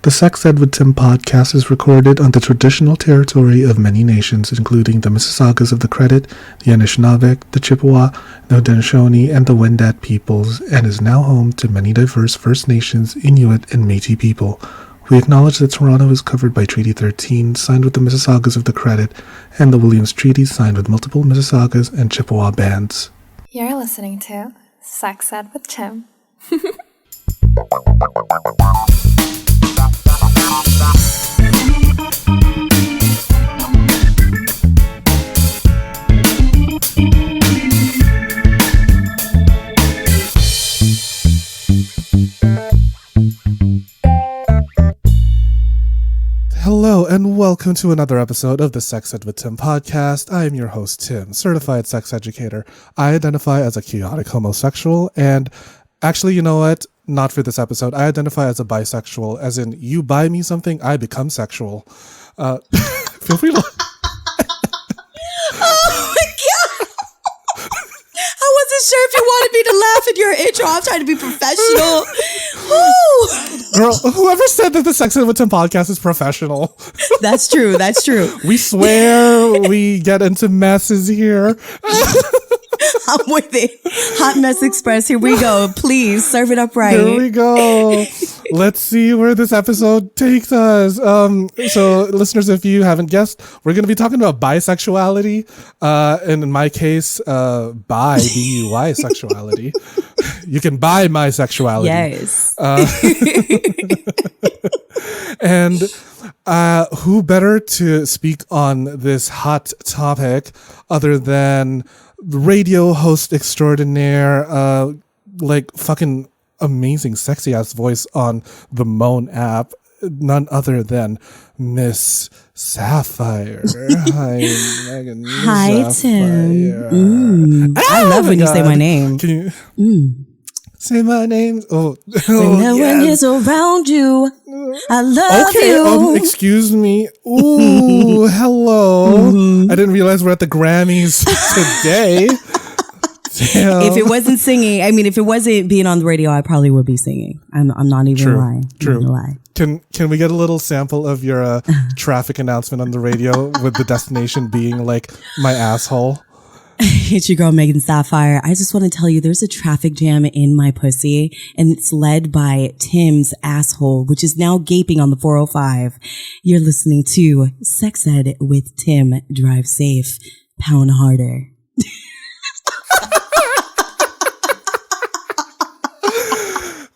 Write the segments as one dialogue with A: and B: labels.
A: The Sex Ed with Tim podcast is recorded on the traditional territory of many nations, including the Mississaugas of the Credit, the Anishinaabe, the Chippewa, the Haudenosaunee, and the Wendat peoples, and is now home to many diverse First Nations, Inuit, and Métis people. We acknowledge that Toronto is covered by Treaty 13, signed with the Mississaugas of the Credit, and the Williams Treaty, signed with multiple Mississaugas and Chippewa bands.
B: You're listening to Sex Ed with Tim.
A: Hello and welcome to another episode of the Sex Ed with Tim podcast. I am your host, Tim, certified sex educator. I identify as a chaotic homosexual, and actually, you know what? Not for this episode. I identify as a bisexual, as in you buy me something, I become sexual. Feel free to...
C: Oh my god! I wasn't sure if you wanted me to laugh at your intro. I'm trying to be professional.
A: Girl, whoever said that the Sex Ed with Tim podcast is professional?
C: That's true. That's true.
A: We swear we get into messes here.
C: I'm with it. Hot Mess Express. Here we go. Please serve it up right.
A: Here we go. Let's see where this episode takes us. So listeners, if you haven't guessed, we're going to be talking about bisexuality. And in my case, B-U-Y sexuality. You can buy my sexuality.
C: Yes.
A: And who better to speak on this hot topic other than radio host extraordinaire, like fucking amazing sexy ass voice on the Moan app, none other than Miss Sapphire. Hi, Mehgan.
C: Hi,
A: Sapphire.
C: Tim. I love when you say my name.
A: Can you say my name?
C: When it's around you, I love you.
A: Excuse me. Ooh, hello. I didn't realize we're at the Grammys today. Damn.
C: If it wasn't singing, if it wasn't being on the radio, I probably would be singing. I'm not even lying.
A: True.
C: I'm not gonna lie.
A: Can we get a little sample of your traffic announcement on the radio with the destination being like my asshole?
C: It's your girl, Mehgan Sapphire. I just want to tell you there's a traffic jam in my pussy, and it's led by Tim's asshole, which is now gaping on the 405. You're listening to Sex Ed with Tim. Drive safe. Pound harder.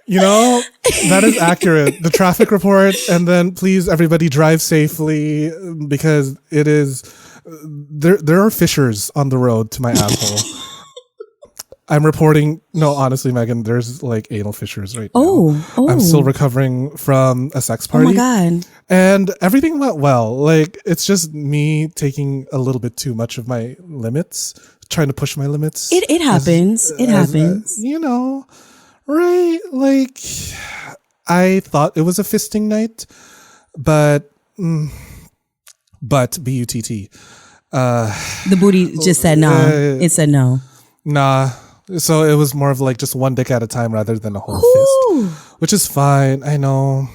A: You know, that is accurate. The traffic report, and then please everybody drive safely because it is... There are fissures on the road to my asshole. I'm reporting. No, honestly, Mehgan, there's like anal fissures right now.
C: Oh.
A: I'm still recovering from a sex party.
C: Oh my God.
A: And everything went well. Like, it's just me taking a little bit too much of my limits, trying to push my limits.
C: It happens. It happens.
A: You know, right? Like, I thought it was a fisting night, but B-U-T-T.
C: The booty just said no. It said no.
A: Nah. So it was more of like just one dick at a time rather than a whole fist, which is fine. I know.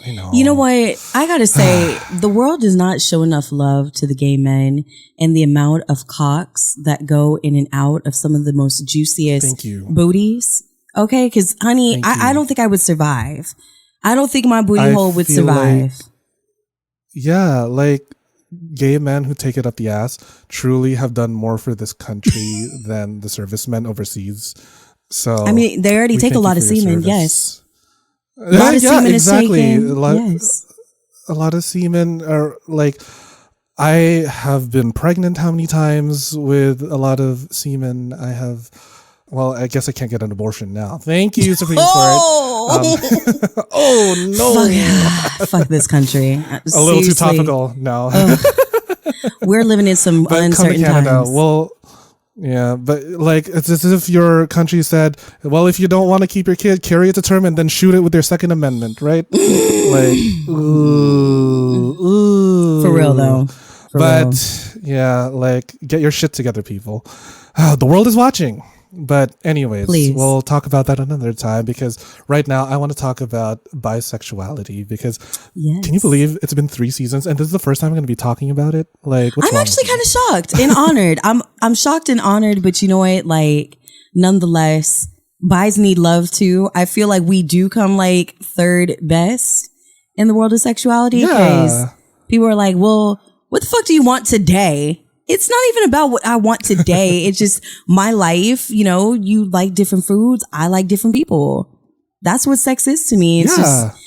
C: You know what? I gotta say, the world does not show enough love to the gay men and the amount of cocks that go in and out of some of the most juiciest booties. Okay? Because, honey, I don't think I would survive. I don't think my booty hole would survive.
A: Like gay men who take it up the ass truly have done more for this country than the servicemen overseas. So
C: they already take a lot of semen. Yes.
A: A lot of semen
C: exactly.
A: is taken. A lot of semen are like, I have been pregnant how many times with a lot of semen. I guess I can't get an abortion now. Thank you, Supreme Court. Oh no!
C: Fuck this country.
A: A little too topical now.
C: We're living in some uncertain times.
A: Well, yeah, but like it's as if your country said, "Well, if you don't want to keep your kid, carry it to term and then shoot it with their Second Amendment," right? Like, ooh.
C: For real though.
A: Yeah, like get your shit together, people. The world is watching. But anyways,
C: Please.
A: We'll talk about that another time, because right now I want to talk about bisexuality, because can you believe it's been 3 seasons and this is the first time I'm going to be talking about it? Like, what's
C: I'm
A: wrong
C: actually
A: with you?
C: kind of shocked and honored. I'm shocked and honored, but you know what? Like, nonetheless, bis need love too. I feel like we do come like third best in the world of sexuality, because people are like, well, what the fuck do you want today? It's not even about what I want today. It's just my life. You know, you like different foods. I like different people. That's what sex is to me. It's just,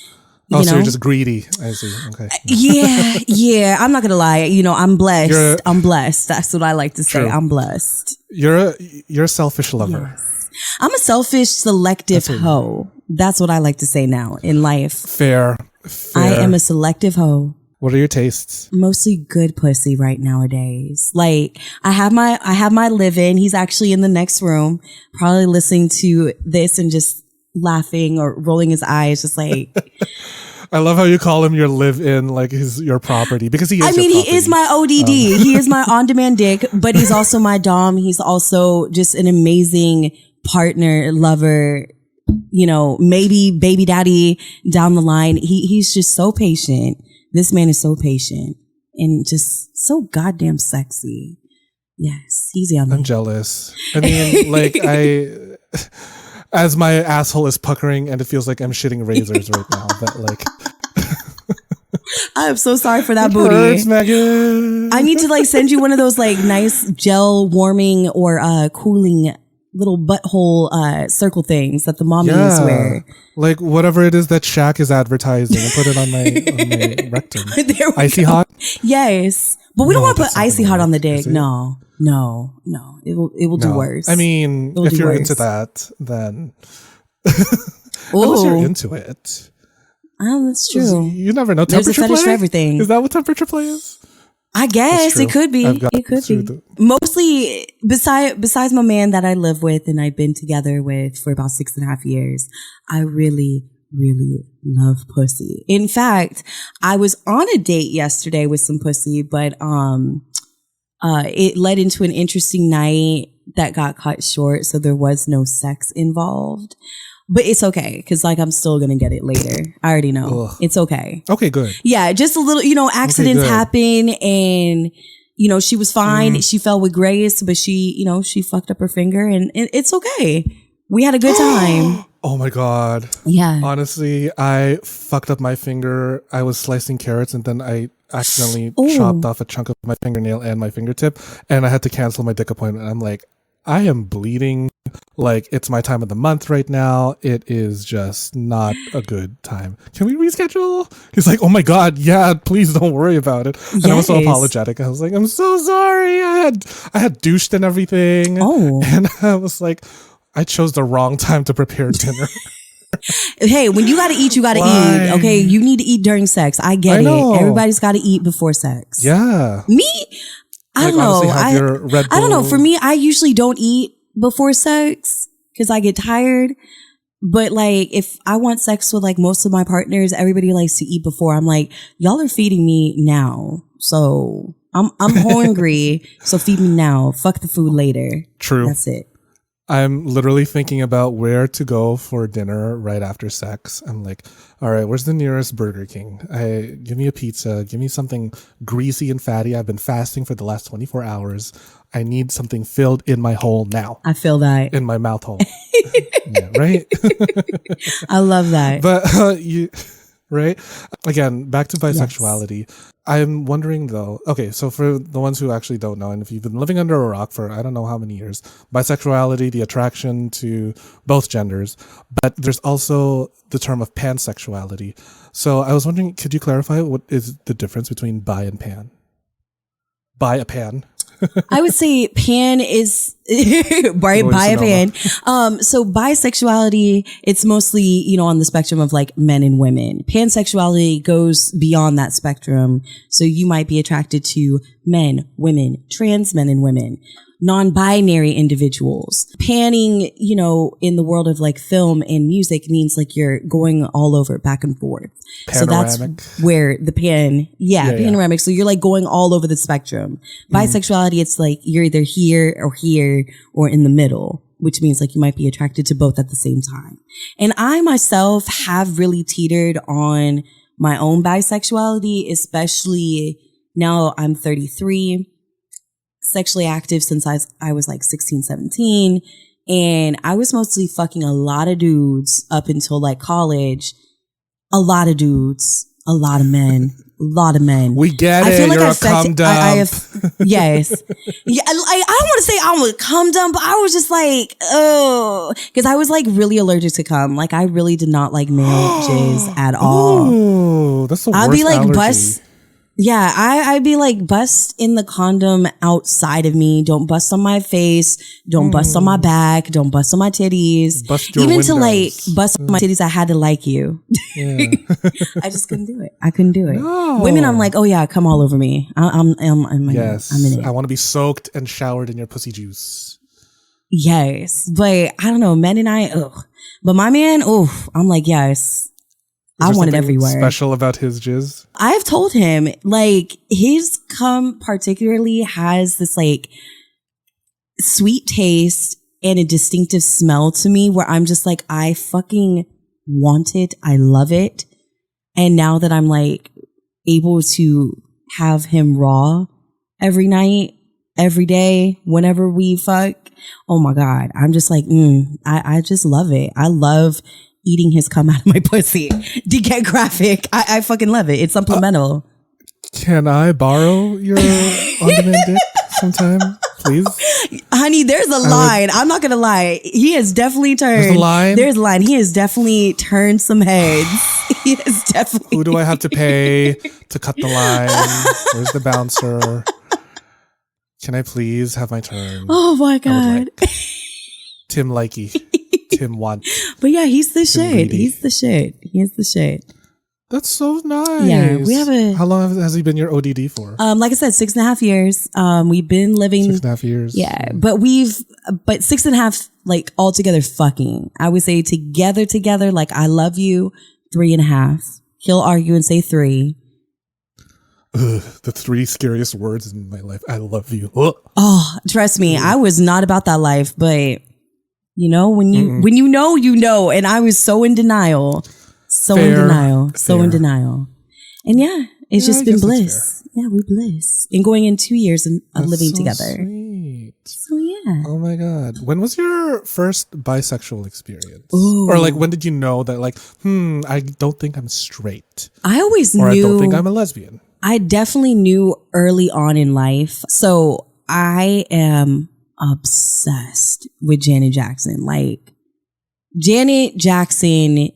A: so you're just greedy. I see. Okay.
C: Yeah. I'm not going to lie. You know, I'm blessed. I'm blessed. That's what I like to say. I'm blessed.
A: You're a selfish lover.
C: Yes. I'm a selfish, selective hoe. That's what I like to say now in life.
A: Fair.
C: I am a selective hoe.
A: What are your tastes?
C: Mostly good pussy right nowadays. Like, I have my live-in. He's actually in the next room, probably listening to this and just laughing or rolling his eyes, just like.
A: I love how you call him your live-in, like he's your property, because he is. I mean,
C: he is my ODD. He is my on-demand dick, but he's also my dom. He's also just an amazing partner, lover. You know, maybe baby daddy down the line. He's just so patient. This man is so patient and just so goddamn sexy. Yes, easy on me.
A: I'm jealous. I mean, like as my asshole is puckering and it feels like I'm shitting razors right now, but like.
C: I am so sorry for that booty.
A: Hurts, Mehgan.
C: I need to like send you one of those like nice gel warming or cooling little butthole circle things that the mommies wear.
A: Like whatever it is that Shaq is advertising, and put it on my rectum. Icy hot?
C: Yes. But we don't want to put icy hot on the dick. No. It will do worse.
A: I mean, if you're into that, then unless you're into it.
C: Oh, that's true.
A: You never know.
C: There's a fetish for everything.
A: Is that what temperature play is?
C: I guess it could be. It could be. Mostly, besides my man that I live with and I've been together with for about 6.5 years, I really, really love pussy. In fact, I was on a date yesterday with some pussy, but it led into an interesting night that got cut short, so there was no sex involved. But it's okay, because like I'm still gonna get it later. I already know. Ugh. It's okay.
A: Okay, good.
C: Yeah, just a little, accidents happen, and she was fine. She fell with grace, but she fucked up her finger, and it's okay. We had a good time.
A: Oh my God.
C: Yeah.
A: Honestly, I fucked up my finger. I was slicing carrots, and then I accidentally chopped off a chunk of my fingernail and my fingertip, and I had to cancel my dick appointment. I'm like, I am bleeding. Like, it's my time of the month right now. It is just not a good time. Can we reschedule? He's like, oh my God, yeah, please don't worry about it. And I was so apologetic. I was like, I'm so sorry. I had douched and everything. Oh. And I was like, I chose the wrong time to prepare dinner.
C: Hey, when you gotta eat, you gotta eat. Okay, you need to eat during sex. I get it. Everybody's gotta eat before sex.
A: Yeah.
C: Me? I don't know. I don't know. For me, I usually don't eat before sex because I get tired. But like, if I want sex with like most of my partners, everybody likes to eat before. I'm like, y'all are feeding me now, so I'm hungry. So feed me now. Fuck the food later.
A: True.
C: That's it.
A: I'm literally thinking about where to go for dinner right after sex. I'm like, all right, where's the nearest Burger King? Give me a pizza. Give me something greasy and fatty. I've been fasting for the last 24 hours. I need something filled in my hole now.
C: I feel that.
A: In my mouth hole. Yeah, right?
C: I love that.
A: But right? Again, back to bisexuality. Yes. I'm wondering though, okay, so for the ones who actually don't know, and if you've been living under a rock for I don't know how many years, bisexuality, the attraction to both genders, but there's also the term of pansexuality. So I was wondering, could you clarify what is the difference between bi and pan? Bi a pan.
C: I would say pan is by a pan. So bisexuality, it's mostly, on the spectrum of like men and women. Pansexuality goes beyond that spectrum. So you might be attracted to men, women, trans men and women, non-binary individuals. Panning, in the world of like film and music means like you're going all over back and forth. Panoramic. So that's where the panoramic. So you're like going all over the spectrum. Bisexuality, it's like you're either here or in the middle. which means like you might be attracted to both at the same time. And I myself have really teetered on my own bisexuality, especially now I'm 33, sexually active since I was like 16, 17. And I was mostly fucking a lot of dudes up until like college. A lot of dudes, a lot of men. A lot of men.
A: We get it. You're a cum dump.
C: Yes. Yeah. I don't want to say I'm a cum dump, but I was just like, oh, because I was like really allergic to cum. Like I really did not like male jizz at all.
A: Oh, that's the worst
C: I'd be like
A: allergy.
C: bust. Yeah, I'd be like, bust in the condom outside of me. Don't bust on my face. Don't bust on my back. Don't bust on my titties.
A: Bust your
C: Even
A: windows.
C: to like bust on my titties, I had to like you.
A: Yeah.
C: I just couldn't do it. I couldn't do it.
A: No.
C: Women, I'm like, oh yeah, come all over me. I'm
A: Yes.
C: I'm in it.
A: I want to be soaked and showered in your pussy juice.
C: Yes, but I don't know. Men and I, but my man, I'm like, yes. I want it everywhere.
A: Special about his jizz?
C: I've told him, like, his cum particularly has this, like, sweet taste and a distinctive smell to me where I'm just like, I fucking want it. I love it. And now that I'm, like, able to have him raw every night, every day, whenever we fuck, oh my God, I'm just like, I just love it. I love eating his cum out of my pussy. To get graphic, I fucking love it. It's supplemental.
A: Can I borrow your on-demand dick sometime, please?
C: Honey, there's a line. I'm not gonna lie. He has definitely turned.
A: There's a line?
C: There's a line. He has definitely turned some heads. He has definitely.
A: Who do I have to pay to cut the line? Where's the bouncer? Can I please have my turn?
C: Oh my God.
A: Tim Likey. Tim Want.
C: But yeah, he's the shit.
A: Reedy.
C: He's the shit. He's the shit.
A: That's so nice.
C: Yeah, we have a.
A: How long has he been your ODD for?
C: Like I said, 6.5 years. We've been living
A: 6.5 years.
C: Yeah, but 6.5 like all together fucking. I would say together like I love you 3.5. He'll argue and say 3.
A: Ugh, the 3 scariest words in my life. I love you. Ugh.
C: Oh, trust me, I was not about that life, but you know when you know, and I was so in denial. In denial. And yeah, it's just been bliss. Yeah, we bliss. And going in 2 years of living together.
A: Sweet.
C: So yeah.
A: Oh my God. When was your first bisexual experience?
C: Ooh.
A: Or like when did you know that like, I don't think I'm straight.
C: I always knew.
A: Or I don't think I'm a lesbian.
C: I definitely knew early on in life. So I am obsessed with Janet Jackson. Like Janet Jackson.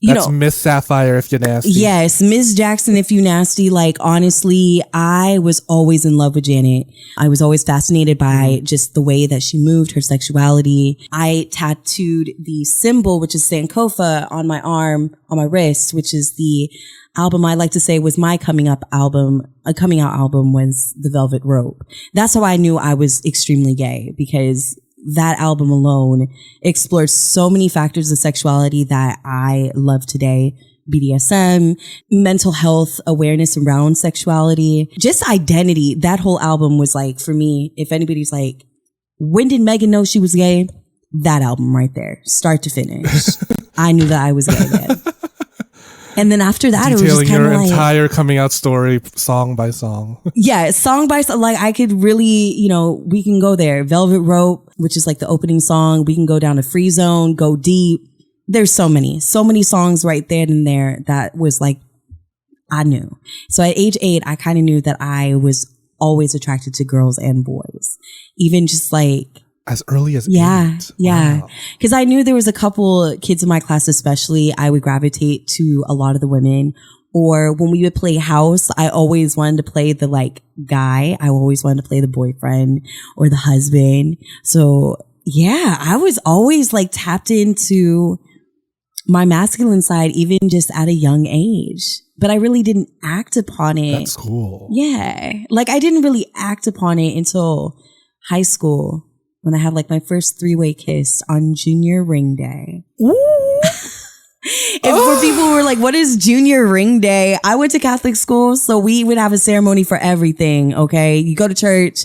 A: That's Miss Sapphire if you're nasty.
C: Yes, Miss Jackson if you nasty. Like, honestly, I was always in love with Janet. I was always fascinated by just the way that she moved, her sexuality. I tattooed the symbol, which is Sankofa, on my arm, on my wrist, which is the album I like to say was my coming out album was The Velvet Rope. That's how I knew I was extremely gay, because that album alone explored so many factors of sexuality that I love today. BDSM, mental health awareness around sexuality, just identity. That whole album was like, for me, if anybody's like, when did Mehgan know she was gay? That album right there, start to finish. I knew that I was gay then. And then after that,
A: detailing
C: it was just kind of like
A: entire coming out story, song by song.
C: Yeah, song by song. Like I could really, we can go there. Velvet Rope, which is like the opening song. We can go down to Free Zone, go deep. There's so many songs right there and there that was like, I knew. So at age 8, I kind of knew that I was always attracted to girls and boys. Even just like,
A: as early as 8?
C: Yeah.
A: Wow.
C: Because I knew there was a couple kids in my class, especially, I would gravitate to a lot of the women. Or when we would play house, I always wanted to play the like guy. I always wanted to play the boyfriend or the husband. So yeah, I was always like tapped into my masculine side, even just at a young age. But I really didn't act upon it.
A: That's cool.
C: Yeah. Like I didn't really act upon it until high school, when I had like my first 3-way kiss on junior ring day. Ooh. And for people who were like, what is junior ring day? I went to Catholic school, so we would have a ceremony for everything. Okay. You go to church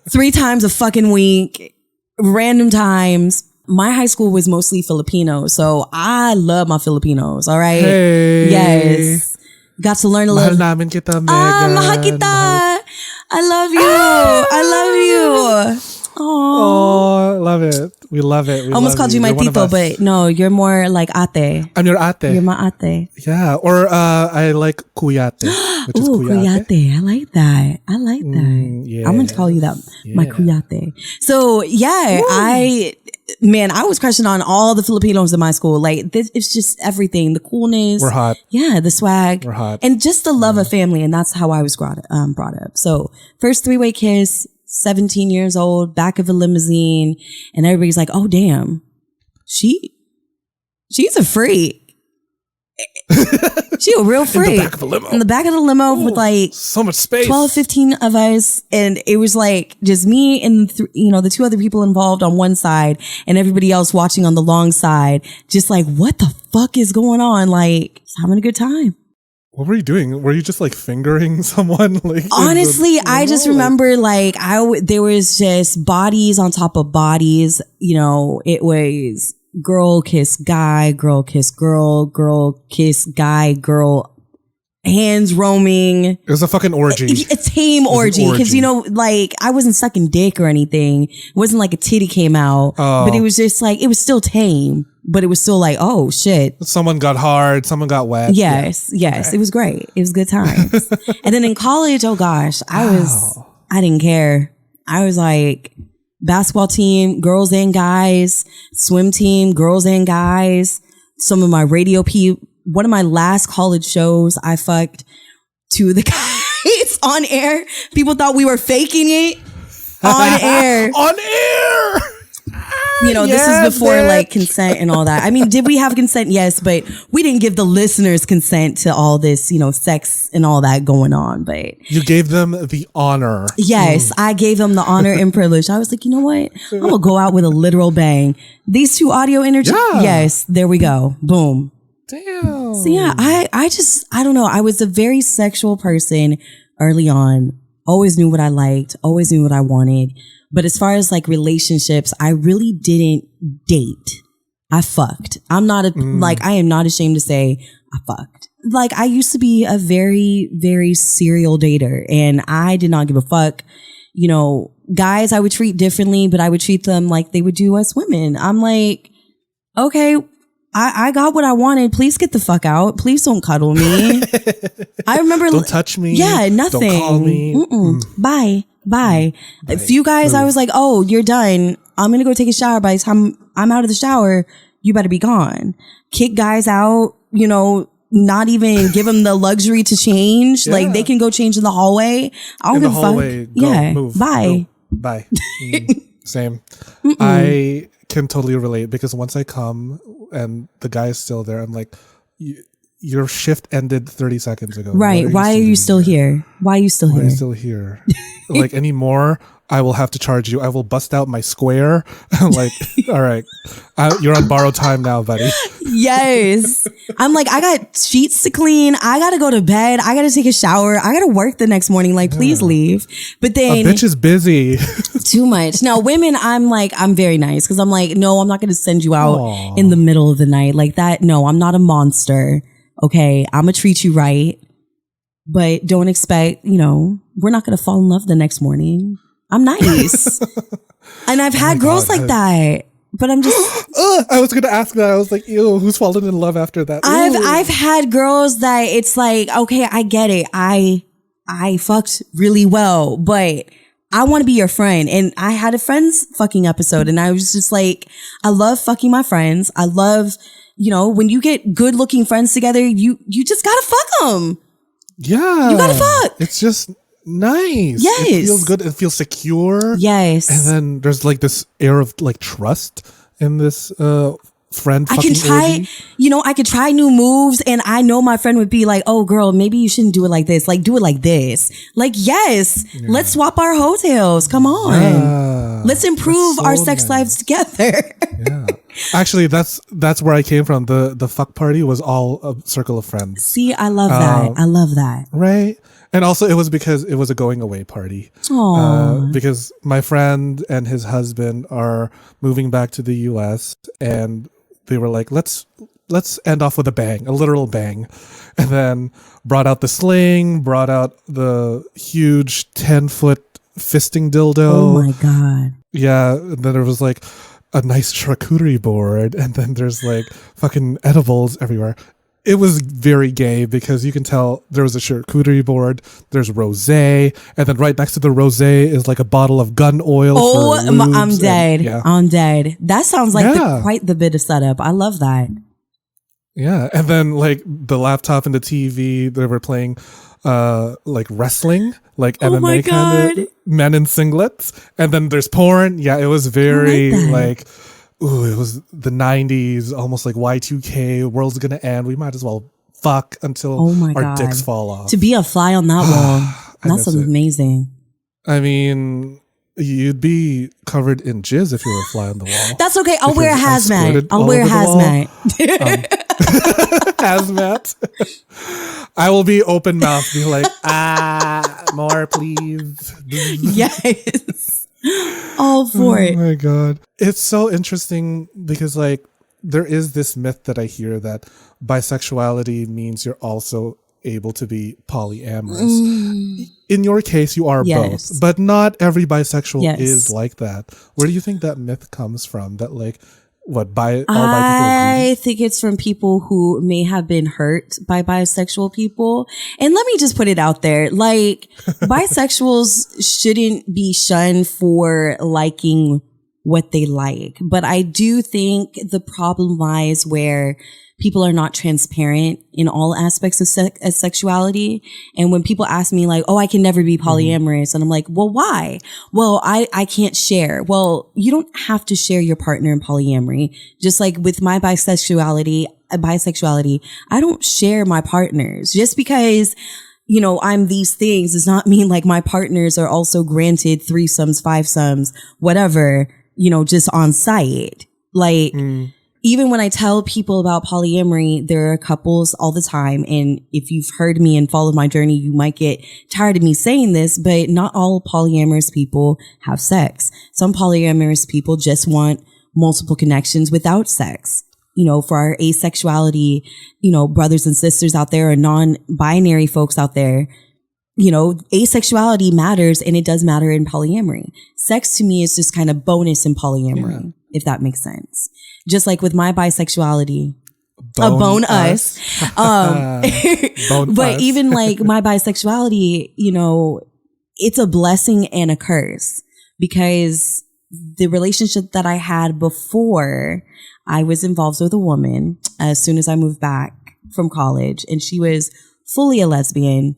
C: 3 times a fucking week. random times. My high school was mostly Filipino, so I love my Filipinos. All right.
A: Hey.
C: Yes. Got to learn a little.
A: Mahal namin kita, Mehgan.
C: Mahal kita. I love you. I love you.
A: Oh, love it. We love it. We
C: almost called you my tito, but no, you're more like ate.
A: I'm your ate.
C: You're my ate.
A: Yeah. Or I like kuyate, which is
C: kuyate. I like that. I like that.
A: Yeah.
C: I'm going to call you that. Yeah. My kuyate. So yeah, Woo. I was crushing on all the Filipinos in my school. Like it's just everything. The coolness.
A: We're hot.
C: Yeah. The swag.
A: We're hot.
C: And just the love of family. And that's how I was brought up. So first 3-way kiss, 17 years old, back of a limousine, and everybody's like, oh damn, she's a freak. She a real freak. In the back of the limo with like
A: so much space.
C: 12, 15 of us. And it was like just me and the two other people involved on one side and everybody else watching on the long side. Just like, what the fuck is going on? Like, just having a good time.
A: What were you doing? Were you just like fingering someone? Like
C: honestly, I just remember like there was just bodies on top of bodies. You know, it was girl kiss guy, girl kiss girl, girl kiss guy, girl, hands roaming. It
A: was a fucking orgy.
C: A tame orgy. Because, like I wasn't sucking dick or anything. It wasn't like a titty came out. But it was just like, it was still tame. But it was still like, oh shit.
A: Someone got hard. Someone got wet.
C: Yes. Okay. It was great. It was good times. And then in college, oh gosh, I didn't care. I was like basketball team, girls and guys, swim team, girls and guys. Some of my one of my last college shows, I fucked two of the guys on air. People thought we were faking it on air.
A: On air.
C: This is before like consent and all that. I mean, did we have consent? Yes, but we didn't give the listeners consent to all this, sex and all that going on. But
A: you gave them the honor.
C: Yes, I gave them the honor and privilege. I was like, you know what? I'm gonna go out with a literal bang. These two audio interviews. Yeah. Yes, there we go. Boom.
A: Damn.
C: So yeah, I don't know. I was a very sexual person early on. Always knew what I liked. Always knew what I wanted. But as far as like relationships, I really didn't date. I fucked. I am not ashamed to say I fucked. Like I used to be a very, very serial dater and I did not give a fuck. Guys I would treat differently, but I would treat them like they would do us women. I'm like, okay, I got what I wanted. Please get the fuck out. Please don't cuddle me. I remember.
A: Don't touch me.
C: Yeah, nothing.
A: Don't call me.
C: Bye. A few guys, I was like, oh, you're done. I'm going to go take a shower. By the time I'm out of the shower, you better be gone. Kick guys out, not even give them the luxury to change. Yeah. Like they can go change in the hallway. I don't give a fuck. Yeah.
A: Move.
C: Bye.
A: Go. Bye. Same. I can totally relate because once I come and the guy is still there, I'm like, your shift ended 30 seconds ago.
C: Right. Why are you still here? Why are you still here?
A: Why are you still here? Like anymore, I will have to charge you. I will bust out my square. Like, all right, you're on borrowed time now, buddy.
C: Yes. I'm like, I got sheets to clean. I got to go to bed. I got to take a shower. I got to work the next morning. Like, please leave. But then.
A: A bitch is busy.
C: Too much. Now, women, I'm very nice because I'm like, no, I'm not going to send you out in the middle of the night like that. No, I'm not a monster. Okay, I'm going to treat you right. But don't expect, we're not going to fall in love the next morning. I'm nice. And I've had girls like that. But I'm just...
A: I was going to ask that. I was like, ew, who's fallen in love after that?
C: I've had girls that it's like, okay, I get it. I fucked really well, but I want to be your friend. And I had a friends fucking episode and I was just like, I love fucking my friends. I love... when you get good looking friends together, you just gotta fuck them.
A: Yeah.
C: You gotta fuck.
A: It's just nice.
C: Yes.
A: It feels good. It feels secure.
C: Yes.
A: And then there's like this air of like trust in this friend fucking
C: orgy. I could try new moves and I know my friend would be like, oh girl, maybe you shouldn't do it like this. Like do it like this. Like, yes, let's swap our hotels. Come on. Yeah. Let's improve our sex lives together.
A: Yeah. Actually, that's where I came from. The fuck party was all a circle of friends.
C: See, I love that. I love that.
A: Right. And also it was because it was a going away party. Because my friend and his husband are moving back to the US, and they were like, let's end off with a bang, a literal bang. And then brought out the sling, brought out the huge 10-foot fisting dildo.
C: Oh my God.
A: Yeah. And then there was like a nice charcuterie board, and then there's like fucking edibles everywhere. It was very gay because you can tell there was a charcuterie board, there's rosé, and then right next to the rosé is like a bottle of gun oil.
C: Oh, I'm dead. I'm dead. That sounds like quite the bit of setup. I love that.
A: Yeah. And then like the laptop and the TV, they were playing like wrestling, like MMA kind of men in singlets. And then there's porn. Yeah, it was very like ooh, it was the 90s, almost like Y2K, world's gonna end. We might as well fuck until our dicks fall off.
C: To be a fly on that wall, that's amazing.
A: I mean, you'd be covered in jizz if you were a fly on the wall.
C: That's okay. I'll wear a hazmat. I'll wear a hazmat.
A: Hazmat. I will be open mouth, be like, more please.
C: Yes. All for it.
A: Oh my God. It's so interesting because like there is this myth that I hear that bisexuality means you're also able to be polyamorous. In your case, you are both, but not every bisexual is like that. Where do you think that myth comes from? That like, all bi people agree?
C: I think it's from people who may have been hurt by bisexual people. And let me just put it out there. Like, bisexuals shouldn't be shunned for liking what they like. But I do think the problem lies where people are not transparent in all aspects of sexuality. And when people ask me like, oh, I can never be polyamorous. And I'm like, well, why? Well, I can't share. Well, you don't have to share your partner in polyamory. Just like with my bisexuality, I don't share my partners. Just because, you know, I'm these things does not mean like my partners are also granted threesomes, fivesomes, whatever, you know, just on site. Like, even when I tell people about polyamory, there are couples all the time. And if you've heard me and followed my journey, you might get tired of me saying this, but not all polyamorous people have sex. Some polyamorous people just want multiple connections without sex. You know, for our asexuality, you know, brothers and sisters out there or non-binary folks out there, you know, asexuality matters, and it does matter in polyamory. Sex to me is just kind of bonus in polyamory, if that makes sense. Just like with my bisexuality, bone us. But even like my bisexuality, you know, it's a blessing and a curse because the relationship that I had before, I was involved with a woman as soon as I moved back from college, and she was fully a lesbian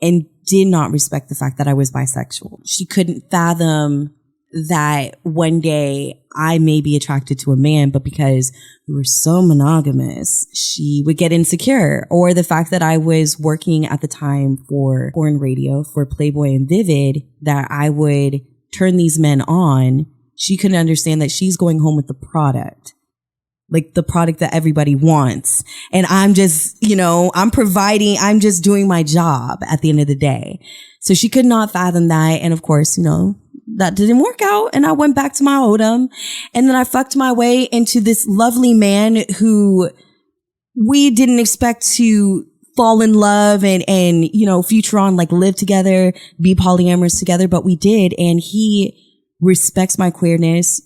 C: and did not respect the fact that I was bisexual. She couldn't fathom that one day I may be attracted to a man, but because we were so monogamous, she would get insecure. Or the fact that I was working at the time for porn radio for Playboy and Vivid, that I would turn these men on. She couldn't understand that she's going home with the product, like the product that everybody wants. And I'm just, you know, I'm just doing my job at the end of the day. So she could not fathom that. And of course, you know, that didn't work out. And I went back to my Odom, and then I fucked my way into this lovely man who we didn't expect to fall in love and, you know, future on, like live together, be polyamorous together, but we did. And he respects my queerness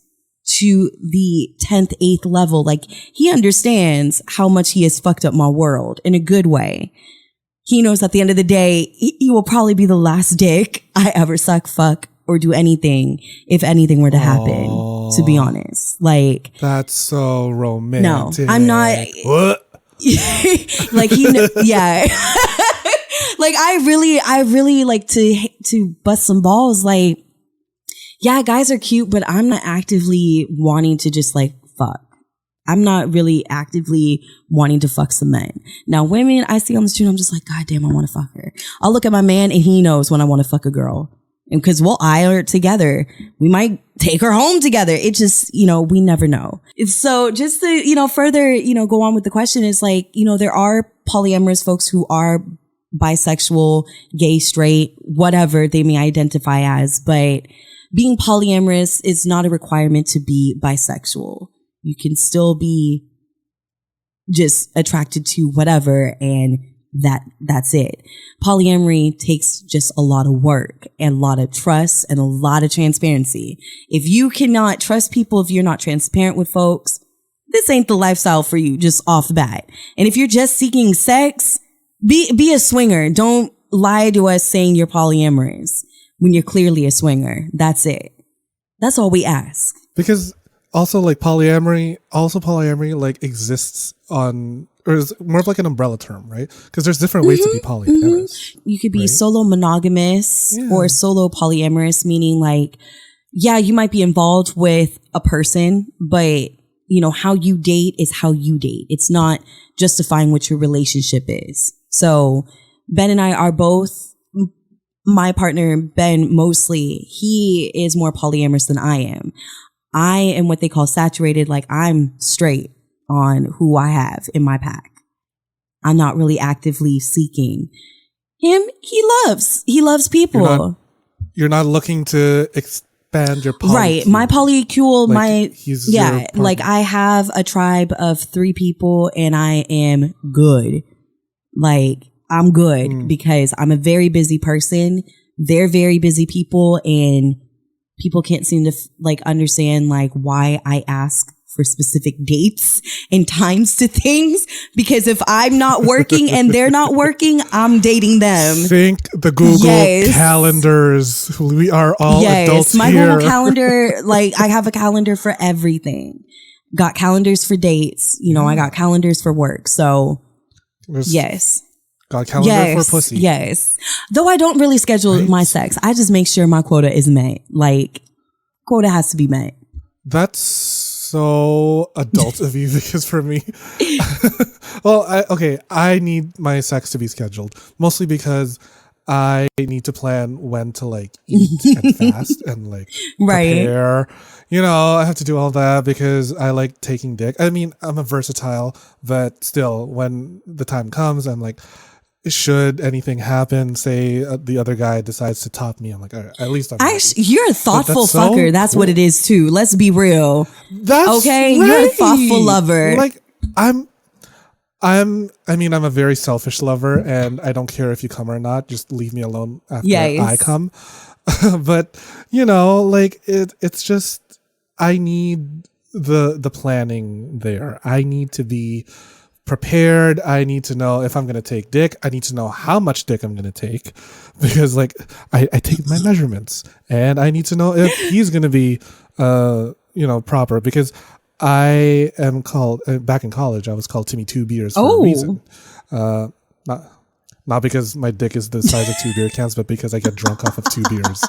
C: to the 10th, 8th level. Like, he understands how much he has fucked up my world in a good way. He knows at the end of the day, he will probably be the last dick I ever suck, fuck, or do anything if anything were to happen, to be honest. Like,
A: that's so romantic.
C: No, I'm not.
A: What?
C: Like, yeah. Like, I really like to bust some balls. Like, yeah, guys are cute, but I'm not actively wanting to just like fuck. I'm not really actively wanting to fuck some men. Now, women I see on the street, I'm just like, God damn, I want to fuck her. I'll look at my man and he knows when I want to fuck a girl. And because we'll eye her together. We might take her home together. It just, we never know. So just to, further, go on with the question is like, there are polyamorous folks who are bisexual, gay, straight, whatever they may identify as. But being polyamorous is not a requirement to be bisexual. You can still be just attracted to whatever, and that's it. Polyamory takes just a lot of work and a lot of trust and a lot of transparency. If you cannot trust people, if you're not transparent with folks, this ain't the lifestyle for you just off the bat. And if you're just seeking sex, be a swinger. Don't lie to us saying you're polyamorous when you're clearly a swinger. That's it. That's all we ask.
A: Because also like polyamory like exists on, or is more of like an umbrella term, right? Because there's different ways to be polyamorous.
C: You could be solo monogamous or solo polyamorous, meaning like, yeah, you might be involved with a person, but how you date is how you date. It's not justifying what your relationship is. So Ben and I are both, my partner, Ben, mostly, he is more polyamorous than I am. I am what they call saturated. Like I'm straight on who I have in my pack. I'm not really actively seeking him. He loves people.
A: You're not looking to expand your polycule.
C: Right. My polycule, like I have a tribe of 3 people and I am good. Like I'm good because I'm a very busy person. They're very busy people, and people can't seem to understand like why I ask for specific dates and times to things, because if I'm not working and they're not working, I'm dating them.
A: Think the Google calendars. We are all adults
C: my
A: here.
C: Google calendar, like I have a calendar for everything. Got calendars for dates. I got calendars for work. So yes.
A: Got a calendar for pussy.
C: Yes. Though I don't really schedule my sex. I just make sure my quota is met. Like quota has to be met.
A: That's so adult of you, because for me, well, I need my sex to be scheduled, mostly because I need to plan when to like eat and fast and like prepare. I have to do all that because I like taking dick. I mean, I'm a versatile, but still, when the time comes, I'm like, should anything happen, say the other guy decides to top me, I'm like, all right, at least
C: you're a thoughtful fucker. So that's cool. What it is too. Let's be real.
A: That's
C: okay.
A: Right.
C: You're a thoughtful lover.
A: Like I'm a very selfish lover, and I don't care if you come or not. Just leave me alone after I come. But it's just, I need the planning there. I need to be prepared. I need to know if I'm going to take dick. I need to know how much dick I'm going to take, because like I take my measurements, and I need to know if he's going to be, proper, because I am called, back in college, I was called Timmy Two Beers for a reason. Not because my dick is the size of 2 beer cans, but because I get drunk off of 2 beers.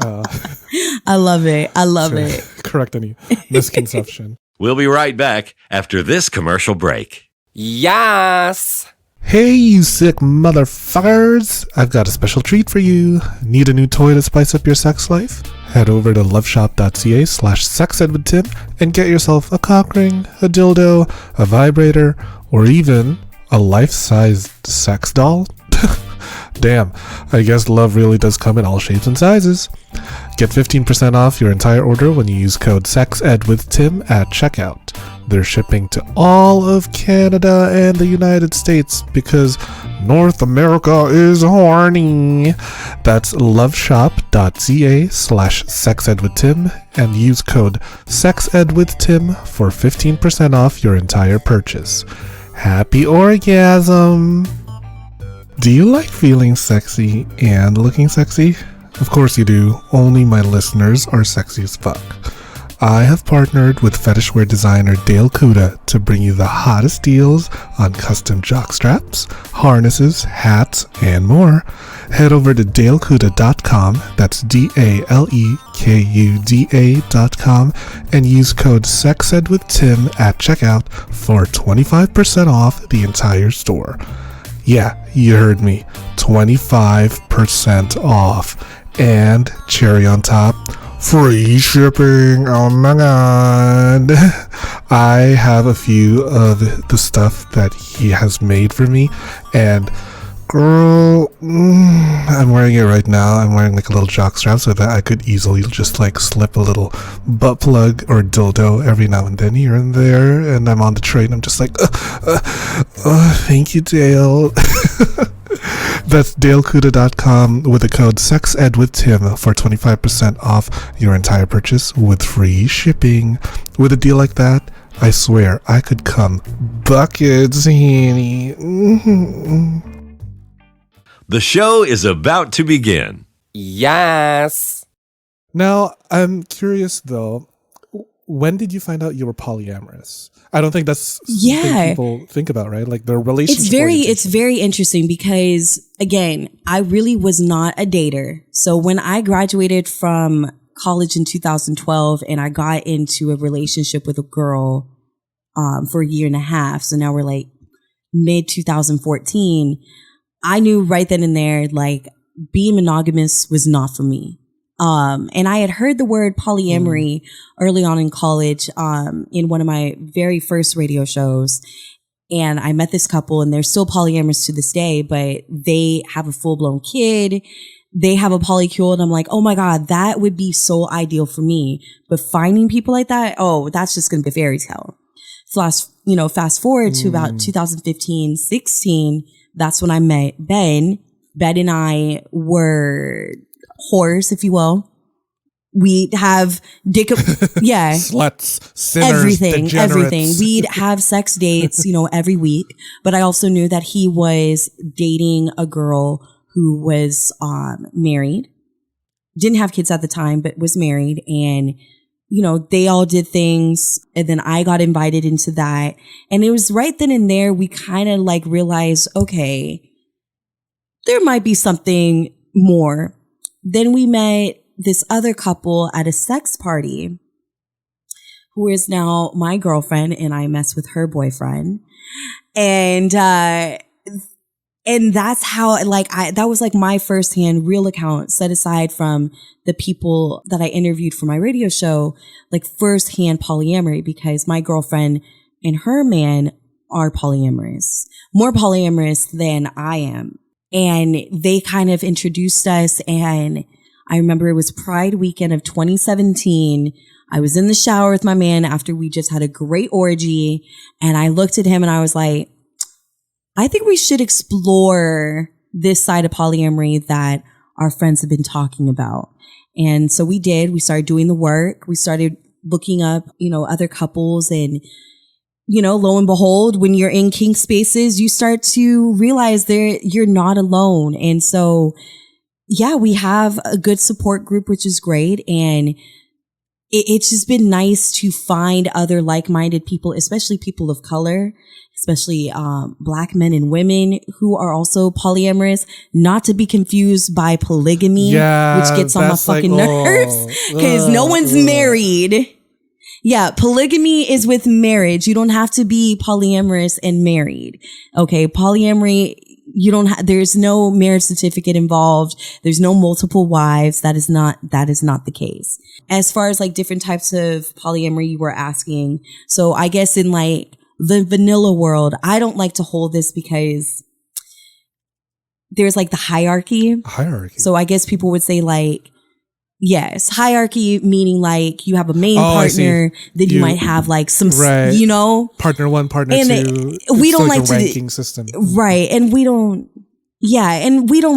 C: I love it. I love it.
A: Correct any misconception.
D: We'll be right back after this commercial break.
E: Yes!
A: Hey, you sick motherfuckers! I've got a special treat for you. Need a new toy to spice up your sex life? Head over to loveshop.ca/sexedwithtim and get yourself a cock ring, a dildo, a vibrator, or even a life-sized sex doll. Damn, I guess love really does come in all shapes and sizes. Get 15% off your entire order when you use code SEXEDWITHTIM at checkout. They're shipping to all of Canada and the United States because North America is horny. That's loveshop.ca/sexedwithtim and use code SEXEDWITHTIM for 15% off your entire purchase. Happy orgasm! Do you like feeling sexy and looking sexy? Of course you do. Only my listeners are sexy as fuck. I have partnered with fetishwear designer Dale Kuda to bring you the hottest deals on custom jock straps, harnesses, hats, and more. Head over to dalekuda.com, that's DALEKUDA.com, and use code SEXEDWITHTIM at checkout for 25% off the entire store. Yeah, you heard me. 25% off. And cherry on top, free shipping. Oh my god. I have a few of the stuff that he has made for me, and girl, I'm wearing it right now. I'm wearing like a little jock strap so that I could easily just like slip a little butt plug or dildo every now and then here and there. And I'm on the train, I'm just like, thank you, Dale. That's DaleCuda.com with the code SEXEDWithTim for 25% off your entire purchase with free shipping. With a deal like that, I swear I could come buckets, honey.
D: The show is about to begin.
E: Yes.
A: Now, I'm curious though, when did you find out you were polyamorous? I don't think that's something people think about, right? Like their relationship.
C: It's very interesting because, again, I really was not a dater. So when I graduated from college in 2012 and I got into a relationship with a girl for a year and a half, so now we're like mid 2014, I knew right then and there, like, being monogamous was not for me. And I had heard the word polyamory early on in college, in one of my very first radio shows. And I met this couple and they're still polyamorous to this day, but they have a full blown kid. They have a polycule. And I'm like, oh my God, that would be so ideal for me. But finding people like that, oh, that's just going to be a fairy tale. Fast forward to about 2015, 16. That's when I met Ben. Ben and I were whores, if you will. We'd have
A: sluts, sinners,
C: everything. We'd have sex dates, every week. But I also knew that he was dating a girl who was married, didn't have kids at the time, but was married, and they all did things, and then I got invited into that, and it was right then and there we kind of like realized, okay, there might be something more. Then we met this other couple at a sex party who is now my girlfriend, and I mess with her boyfriend. And that's how, that was like my firsthand real account, set aside from the people that I interviewed for my radio show, like firsthand polyamory, because my girlfriend and her man are polyamorous, more polyamorous than I am. And they kind of introduced us, and I remember it was Pride weekend of 2017. I was in the shower with my man after we just had a great orgy. And I looked at him and I was like, I think we should explore this side of polyamory that our friends have been talking about. And so we did. We started doing the work. We started looking up, other couples, and, lo and behold, when you're in kink spaces, you start to realize you're not alone. And so, yeah, we have a good support group, which is great. And it's just been nice to find other like-minded people, especially people of color, especially Black men and women who are also polyamorous, not to be confused by polygamy, which gets on my fucking nerves because no one's married. Yeah, polygamy is with marriage. You don't have to be polyamorous and married. Okay, polyamory, there's no marriage certificate involved. There's no multiple wives. That is not the case. As far as like different types of polyamory you were asking. So I guess in like the vanilla world, I don't like to hold this because there's like the hierarchy. So I guess people would say like, yes, hierarchy meaning like you have a main partner, then you might have like some,
A: partner one, partner two.
C: We don't like
A: a ranking system,
C: right? And we don't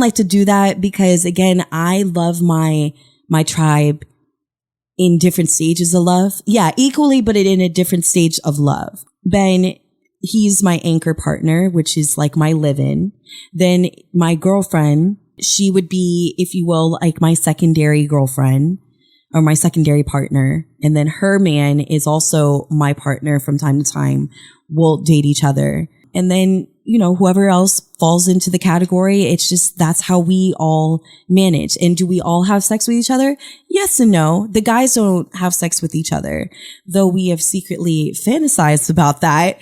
C: like to do that because again, I love my tribe in different stages of love. Yeah, equally, but in a different stage of love. Ben, he's my anchor partner, which is like my live-in. Then my girlfriend, she would be, if you will, like my secondary girlfriend or my secondary partner. And then her man is also my partner from time to time. We'll date each other. And then, whoever else falls into the category, it's just, that's how we all manage. And do we all have sex with each other? Yes and no. The guys don't have sex with each other, though we have secretly fantasized about that.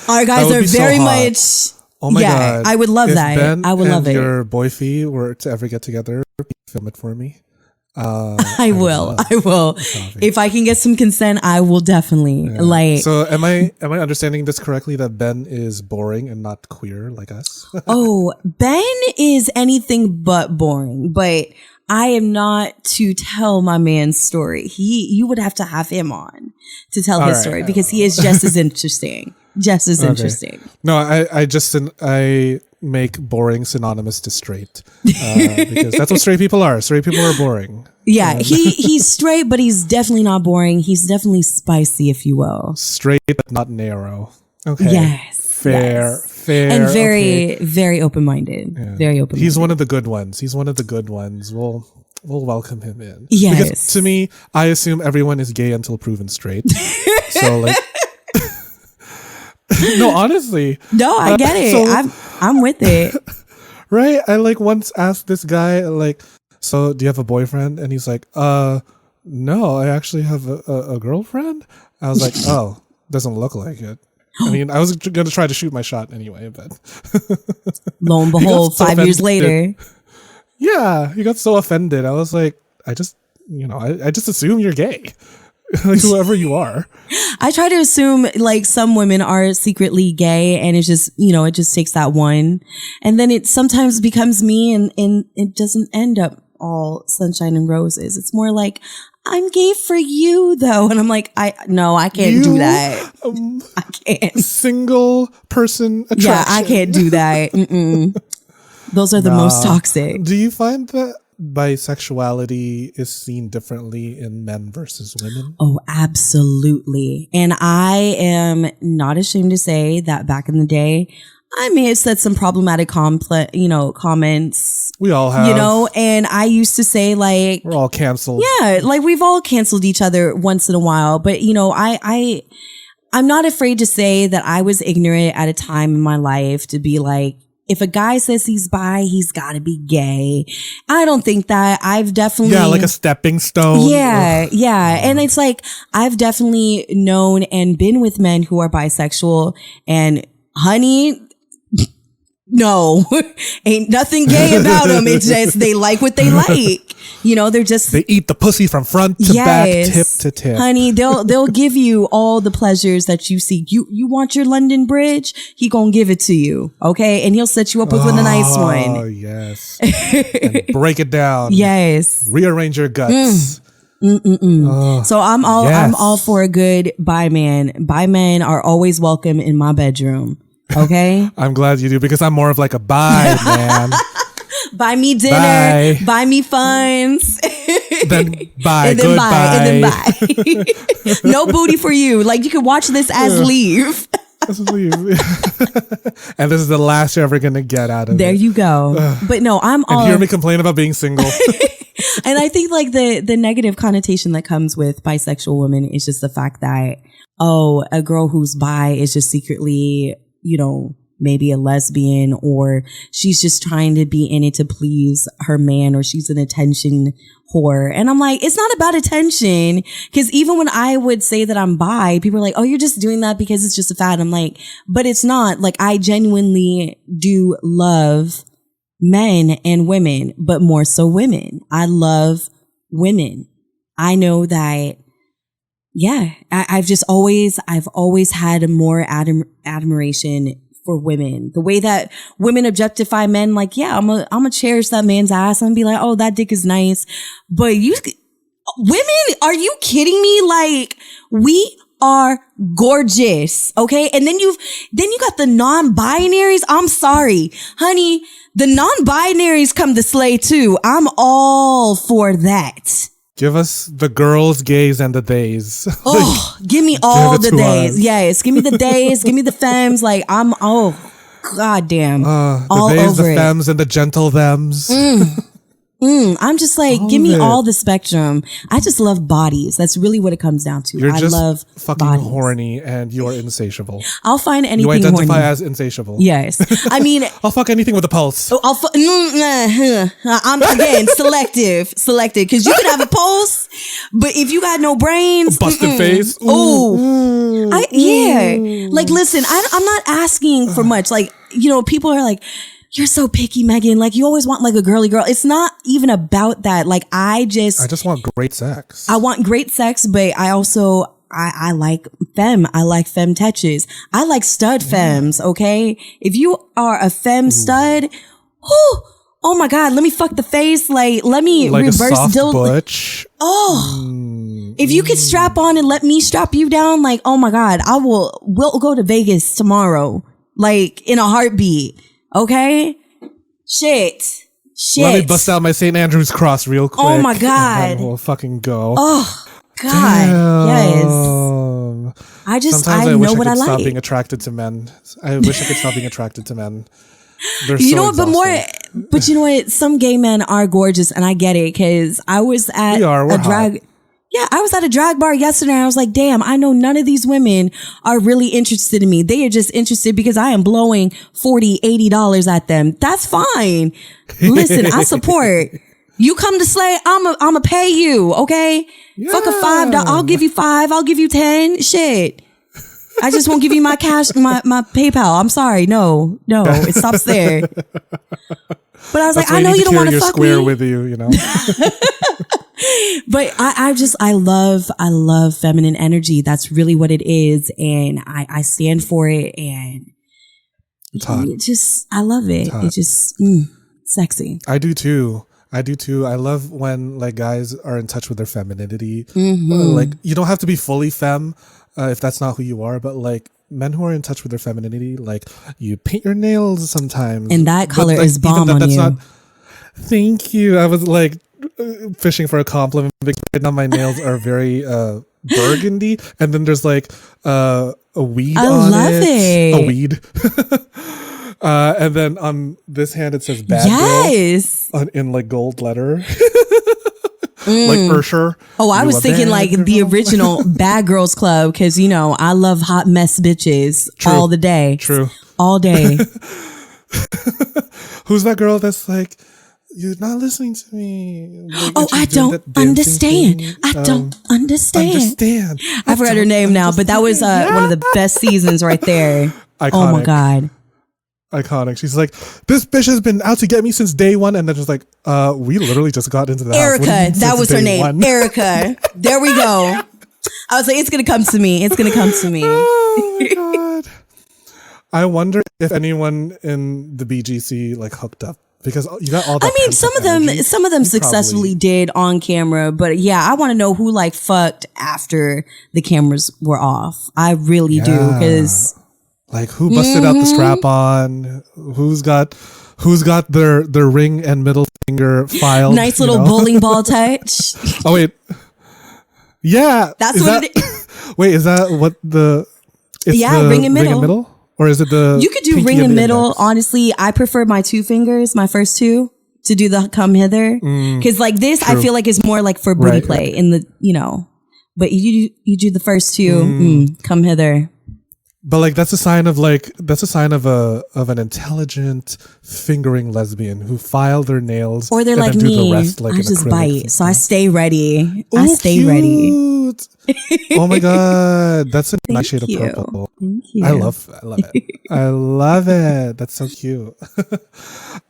C: Our guys are very much
A: Oh my God.
C: I would love
A: if
C: that.
A: Ben
C: I would love it.
A: If your boyfie were to ever get together, film it for me.
C: I will. If I can get some consent, I will definitely.
A: So am I understanding this correctly that Ben is boring and not queer like us?
C: Oh, Ben is anything but boring, but I am not to tell my man's story. You would have to have him on to tell his story because he is just as interesting. Just as interesting.
A: No, I make boring synonymous to straight because that's what straight people are. Straight people are boring.
C: Yeah, he's straight, but he's definitely not boring. He's definitely spicy, if you will.
A: Straight but not narrow. Okay.
C: Yes.
A: Fair.
C: And very open-minded.
A: Yeah.
C: Very open-minded.
A: He's one of the good ones. We'll welcome him in.
C: Yes.
A: Because to me, I assume everyone is gay until proven straight. So like no, honestly.
C: No, I get it. So, I'm with it.
A: Right? I like once asked this guy, like, so do you have a boyfriend? And he's like, no, I actually have a girlfriend. I was like, oh, doesn't look like it. I mean, I was going to try to shoot my shot anyway, but
C: lo and behold, 5 years later.
A: Yeah, he got so offended. I was like, I just assume you're gay. Like whoever you are.
C: I try to assume like some women are secretly gay and it's just, it just takes that one. And then it sometimes becomes me and it doesn't end up all sunshine and roses. It's more like, I'm gay for you though. And I'm like, I can't do that. I can't.
A: Single person attraction.
C: Yeah, I can't do that. Those are the most toxic.
A: Do you find that bisexuality is seen differently in men versus women?
C: Oh, absolutely. And I am not ashamed to say that back in the day, I may have said some problematic comments.
A: We all have.
C: And I used to say like,
A: we're all canceled.
C: Yeah, like we've all canceled each other once in a while. But, I'm not afraid to say that I was ignorant at a time in my life to be like, if a guy says he's bi, he's got to be gay. I don't think that. I've definitely...
A: Yeah, like a stepping stone.
C: Yeah. And it's like, I've definitely known and been with men who are bisexual and honey... No, ain't nothing gay about them. It's just they like what they like. They're just...
A: They eat the pussy from front to back, tip to tip.
C: Honey, they'll give you all the pleasures that you seek. You want your London Bridge? He gonna give it to you, okay? And he'll set you up with a nice one.
A: Oh, yes. And break it down.
C: Yes.
A: Rearrange your guts.
C: So I'm all for a good bi man. Bi men are always welcome in my bedroom. Okay.
A: I'm glad you do because I'm more of like a bi man.
C: Buy me dinner. Buy me funds.
A: Then bye.
C: And then bye. And then bye. No booty for you. Like you can watch this as leave.
A: As leave. And this is the last you're ever gonna get out of it.
C: There you go. But no, I'm all.
A: And hear me complain about being single.
C: And I think like the negative connotation that comes with bisexual women is just the fact that a girl who's bi is just secretly, maybe a lesbian, or she's just trying to be in it to please her man, or she's an attention whore. And I'm like, it's not about attention. Because even when I would say that I'm bi, people are like, oh, you're just doing that because it's just a fad. I'm like, but it's not. Like, I genuinely do love men and women, but more so women. I love women. I know that, yeah, I've always had more admiration for women. The way that women objectify men, like, yeah, I'm gonna cherish that man's ass and be like, oh, that dick is nice. But women, are you kidding me? Like, we are gorgeous. Okay. And then you got the non-binaries. I'm sorry, honey. The non-binaries come to slay too. I'm all for that.
A: Give us the girls, gays, and the days.
C: Oh, give me all the days. Yes, give me the days. Give me the femmes. Like goddamn, all
A: the days,
C: over
A: the
C: it.
A: femmes, and the gentle thems.
C: I'm just like, give me all the spectrum. I just love bodies. That's really what it comes down to.
A: You're just
C: love
A: fucking
C: bodies.
A: horny and you're insatiable.
C: I'll find anything
A: horny. You identify
C: horny.
A: as insatiable.
C: Yes. I mean,
A: I'll fuck anything with a pulse.
C: I'm again selective because you can have a pulse, but if you got no brains,
A: busted face.
C: Yeah. Like, listen, I'm not asking for much. Like, people are like, you're so picky, Mehgan. Like, you always want like a girly girl. It's not even about that. Like, I just
A: want great sex.
C: I want great sex, but I also, I like femme. I like femme touches. I like stud femmes, okay? If you are a femme stud, oh my God, let me fuck the face. Like, let me
A: like
C: reverse
A: a soft
C: dildo.
A: butch.
C: If you could strap on and let me strap you down, like, oh my God, we'll go to Vegas tomorrow. Like, in a heartbeat. Okay? Shit.
A: Let me bust out my St. Andrew's cross real quick.
C: Oh my God.
A: And then we'll fucking go.
C: Oh God. Yes.
A: Sometimes I wish I could stop being attracted to men. I wish I could stop being attracted to men. They're
C: you
A: so
C: know what,
A: exhausting.
C: but you know what? Some gay men are gorgeous, and I get it, because I was at
A: We're
C: a drag.
A: hot.
C: Yeah, I was at a drag bar yesterday, and I was like, damn, I know none of these women are really interested in me. They are just interested because I am blowing $40, $80 at them. That's fine. Listen, I support. You come to slay, I'ma pay you, okay?
A: Yeah.
C: Fuck a $5. I'll give you 5. I'll give you 10. Shit. I just won't give you my cash, my PayPal. I'm sorry. No, it stops there. But I was like, I know you don't want to fuck
A: square
C: me.
A: with you, you know.
C: But I love feminine energy. That's really what it is, and I stand for it, and
A: it's hot.
C: I love it. It's just sexy.
A: I do too. I love when like guys are in touch with their femininity. Like, you don't have to be fully femme if that's not who you are, but like men who are in touch with their femininity, like you paint your nails sometimes,
C: and that color
A: like,
C: is bomb on you.
A: Thank you. I was like fishing for a compliment because right now my nails are very burgundy, and then there's like a weed on it. A weed. And then on this hand it says bad girl in like gold letter. Like Ursher.
C: Oh, I was thinking like the original Bad Girls Club, because I love hot mess bitches all the day.
A: True.
C: All day.
A: Who's that girl that's like, you're not listening to me? Like,
C: I don't understand. I don't understand. I forgot her name now, but that was one of the best seasons right there.
A: Iconic.
C: Oh my God.
A: Iconic. She's like, this bitch has been out to get me since day one, and then just like, we literally just got into the
C: Erica,
A: house.
C: that was her name. Erica. There we go. I was like, it's gonna come to me. It's gonna come to me.
A: Oh my God. I wonder if anyone in the BGC like hooked up, because you got all that.
C: I mean, some of them successfully did on camera, but yeah, I want to know who like fucked after the cameras were off. I really do, because
A: like who busted out the strap on, who's got their ring and middle finger filed.
C: Nice little bowling ball touch.
A: Oh wait, yeah,
C: that's what it is.
A: Wait, is that what the? It's
C: the
A: ring and middle. Or is it the?
C: You could do ring and middle. Index? Honestly, I prefer my 2 fingers, my first 2, to do the come hither. Because like this, true. I feel like it's more like for booty play in the, but you do the first 2, come hither.
A: But like that's a sign of an intelligent fingering lesbian who file their nails,
C: or they're
A: and
C: like
A: then
C: me.
A: Do the rest, like,
C: I just bite, so I stay ready.
A: Ooh,
C: I stay
A: cute.
C: ready.
A: Oh my God, that's a nice shade of
C: you.
A: purple.
C: Thank you.
A: I love it. I love it. That's so cute.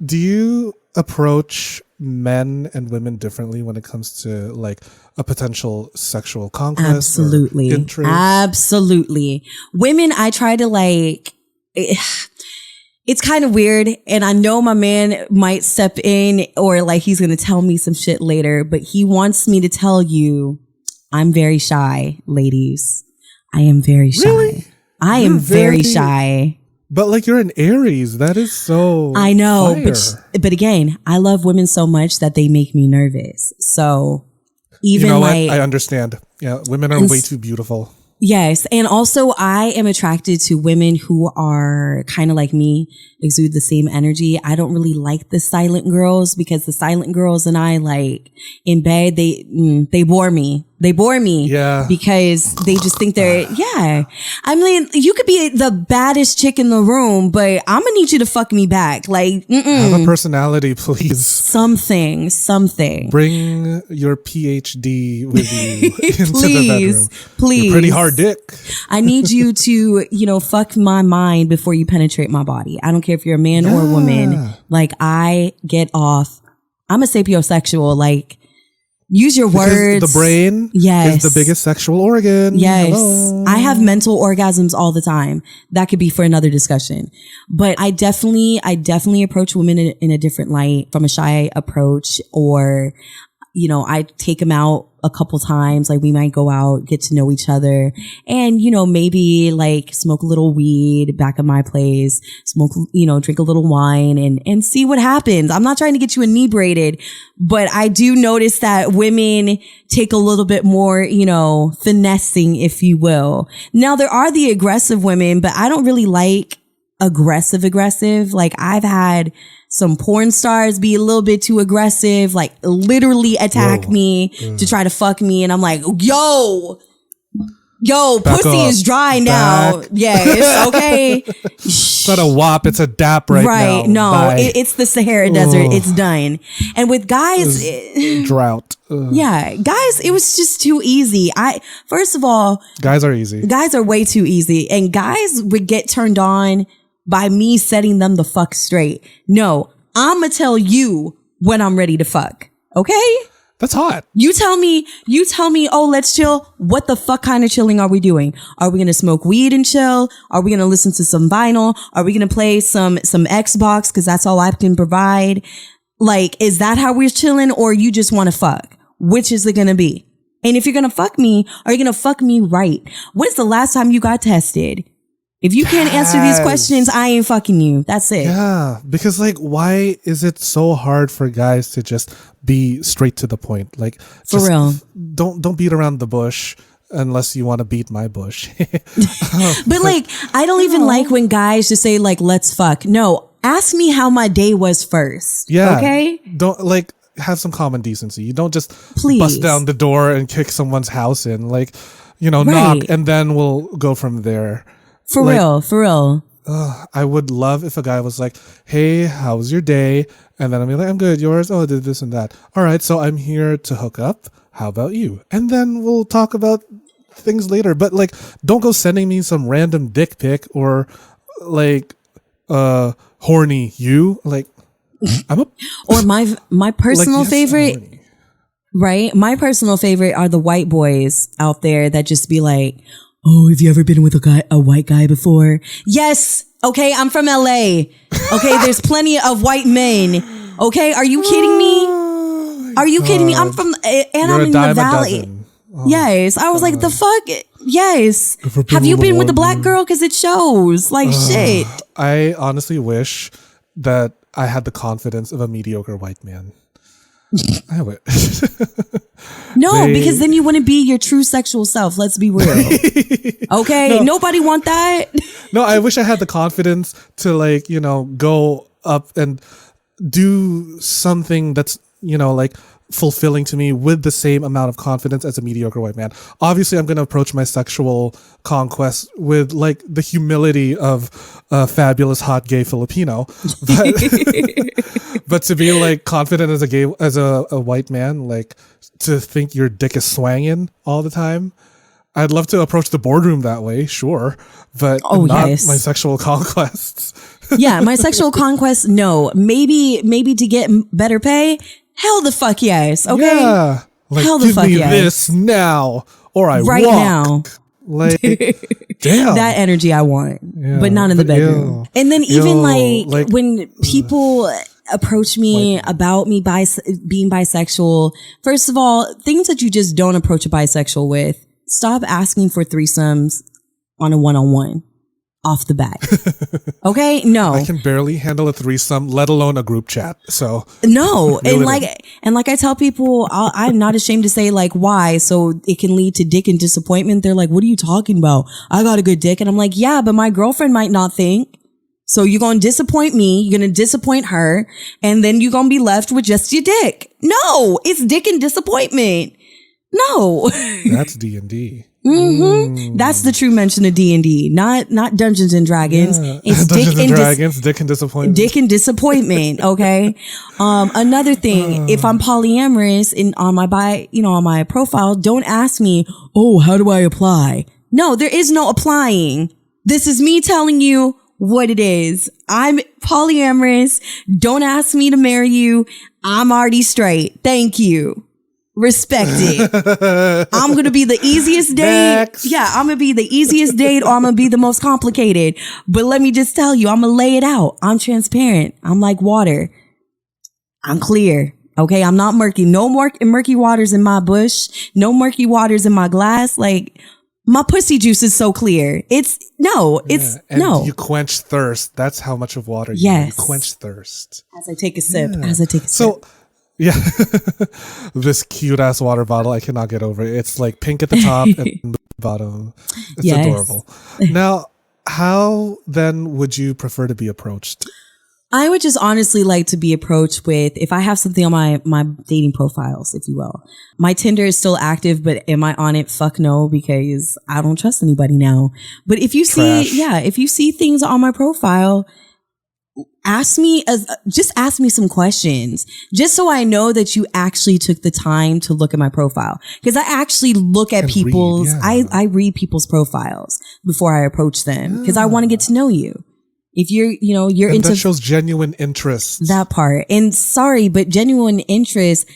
A: Do you approach men and women differently when it comes to like a potential sexual conquest?
C: Absolutely.
A: Or interest?
C: Absolutely. Women, I try to like, it's kind of weird. And I know my man might step in, or like he's going to tell me some shit later, but he wants me to tell you, I'm very shy, ladies. I am very shy.
A: Really?
C: I am very shy.
A: But like you're an Aries. That is so
C: I know.
A: fire.
C: But again, I love women so much that they make me nervous. So even like,
A: I understand. Yeah, women are way too beautiful.
C: Yes. And also I am attracted to women who are kind of like me, exude the same energy. I don't really like the silent girls, because the silent girls and I, like in bed, they bore me. They bore me.
A: Yeah.
C: Because they just think they're, yeah. I mean, you could be the baddest chick in the room, but I'm going to need you to fuck me back. Like,
A: have a personality, please.
C: Something.
A: Bring your PhD with you into
C: Please,
A: the bedroom.
C: please.
A: You're pretty hard dick.
C: I need you to, fuck my mind before you penetrate my body. I don't care if you're a man or a woman. Like, I get off. I'm a sapiosexual. Like, use your words.
A: The brain is the biggest sexual organ.
C: Yes.
A: Hello.
C: I have mental orgasms all the time. That could be for another discussion. But I definitely approach women in a different light, from a shy approach, or, I take them out a couple times. Like, we might go out, get to know each other, and, maybe like smoke a little weed back at my place, drink a little wine and see what happens. I'm not trying to get you inebriated, but I do notice that women take a little bit more, finessing, if you will. Now, there are the aggressive women, but I don't really like aggressive. Like, I've had some porn stars be a little bit too aggressive, like literally attack me to try to fuck me. And I'm like, yo,
A: Back
C: pussy
A: up.
C: is dry now. Yeah, it's okay.
A: It's not a WAP, it's a DAP now.
C: Right. No,
A: Bye.
C: it's the Sahara Desert. It's done. And with guys,
A: Drought.
C: yeah, guys, it was just too easy. First of all,
A: Guys are easy.
C: guys are way too easy. And guys would get turned on by me setting them the fuck straight. No, I'ma tell you when I'm ready to fuck. Okay?
A: That's hot.
C: You tell me, oh, let's chill. What the fuck kind of chilling are we doing? Are we going to smoke weed and chill? Are we going to listen to some vinyl? Are we going to play some Xbox? Cause that's all I can provide. Like, is that how we're chilling, or you just want to fuck? Which is it going to be? And if you're going to fuck me, are you going to fuck me right? When's the last time you got tested? If you can't answer these questions, I ain't fucking you. That's it.
A: Yeah, because like, why is it so hard for guys to just be straight to the point? Like,
C: For real.
A: Don't beat around the bush unless you want to beat my bush.
C: But like, I don't even like when guys just say like, let's fuck. No, ask me how my day was first.
A: Yeah.
C: Okay?
A: Don't like have some common decency. You don't just
C: Please.
A: bust down the door and kick someone's house in. Like, knock,
C: Right.
A: and then we'll go from there.
C: For real.
A: I would love if a guy was like, hey, how was your day? And then I'll be like, I'm good. Yours? Oh, I did this and that. All right, so I'm here to hook up. How about you? And then we'll talk about things later. But like, don't go sending me some random dick pic or like horny you. Like,
C: Or my personal favorite, right? My personal favorite are the white boys out there that just be like, oh, have you ever been with a white guy before? Yes. Okay. I'm from LA. Okay. There's plenty of white men. Okay. Are you kidding me? Are you kidding me? I'm from, and I'm in the valley.
A: Oh,
C: yes. I was like, the fuck? Yes. Have you been with a black girl? Cause it shows like shit.
A: I honestly wish that I had the confidence of a mediocre white man. I would.
C: No, because then you wouldn't be your true sexual self. Let's be real. Okay.
A: No.
C: Nobody want that.
A: No, I wish I had the confidence to like, go up and do something that's, like fulfilling to me with the same amount of confidence as a mediocre white man. Obviously, I'm going to approach my sexual conquest with like the humility of a fabulous hot gay Filipino. But to be like confident as a white man, like to think your dick is swanging all the time. I'd love to approach the boardroom that way, sure, but not my sexual conquests.
C: Yeah, my sexual conquest, no. Maybe to get better pay. Hell the fuck yes, okay?
A: Yeah. Like,
C: hell the
A: give
C: fuck
A: me
C: yes.
A: this now, or I
C: right
A: walk.
C: now.
A: Like, damn.
C: That energy I want, but not in the bedroom. And then even like when people approach me about me being bisexual, first of all, things that you just don't approach a bisexual with, stop asking for threesomes on a one-on-one. Off the bat. Okay? No.
A: I can barely handle a threesome, let alone a group chat. So
C: no. and like I tell people, I'm not ashamed to say like why. So it can lead to dick and disappointment. They're like, what are you talking about? I got a good dick. And I'm like, yeah, but my girlfriend might not think. So you're going to disappoint me. You're going to disappoint her. And then you're going to be left with just your dick. No, it's dick and disappointment. No.
A: That's D&D.
C: That's the true mention of D&D, not Dungeons and Dragons.
A: Yeah.
C: It's
A: Dungeons and Dragons, Dick and Disappointment.
C: Dick and disappointment. Okay. Another thing, if I'm polyamorous on my profile, don't ask me, oh, how do I apply? No, there is no applying. This is me telling you what it is. I'm polyamorous. Don't ask me to marry you. I'm already straight. Thank you. Respect it. I'm going to be the easiest date.
A: Next.
C: Yeah, I'm going to be the easiest date, or I'm going to be the most complicated. But let me just tell you, I'm going to lay it out. I'm transparent. I'm like water. I'm clear. Okay. I'm not murky. No more murky waters in my bush. No murky waters in my glass. Like, my pussy juice is so clear.
A: And you quench thirst. That's how much of water you need. You quench thirst.
C: As I take a sip.
A: So, yeah, this cute ass water bottle, I cannot get over it. It's like pink at the top and the bottom. It's adorable. Now, how then would you prefer to be approached?
C: I would just honestly like to be approached with, if I have something on my dating profiles, if you will. My Tinder is still active, but am I on it? Fuck no, because I don't trust anybody now. But if you see things on my profile, ask me some questions, just so I know that you actually took the time to look at my profile. Because I actually look at I read people's profiles before I approach them, because I want to get to know you. If you're into,
A: that shows genuine interest.
C: That part. And sorry, but genuine interest,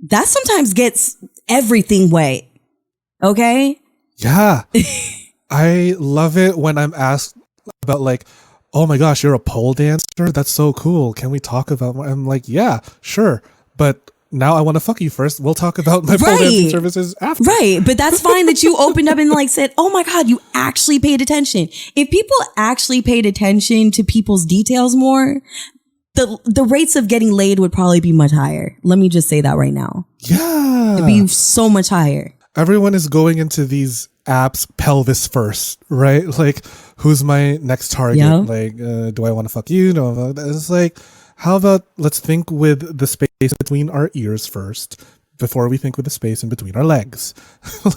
C: that sometimes gets everything wet. Okay?
A: Yeah. I love it when I'm asked about like, oh my gosh, you're a pole dancer? That's so cool. Can we talk about more? I'm like, yeah, sure. But now I want to fuck you first. We'll talk about my pole dancing services after.
C: Right. But that's fine that you opened up and like said, oh my God, you actually paid attention. If people actually paid attention to people's details more, the rates of getting laid would probably be much higher. Let me just say that right now.
A: Yeah.
C: It'd be so much higher.
A: Everyone is going into these apps pelvis first, right? Like, who's my next target?
C: Yep.
A: Like, do I want to fuck you? No. It's like, how about let's think with the space between our ears first before we think with the space in between our legs.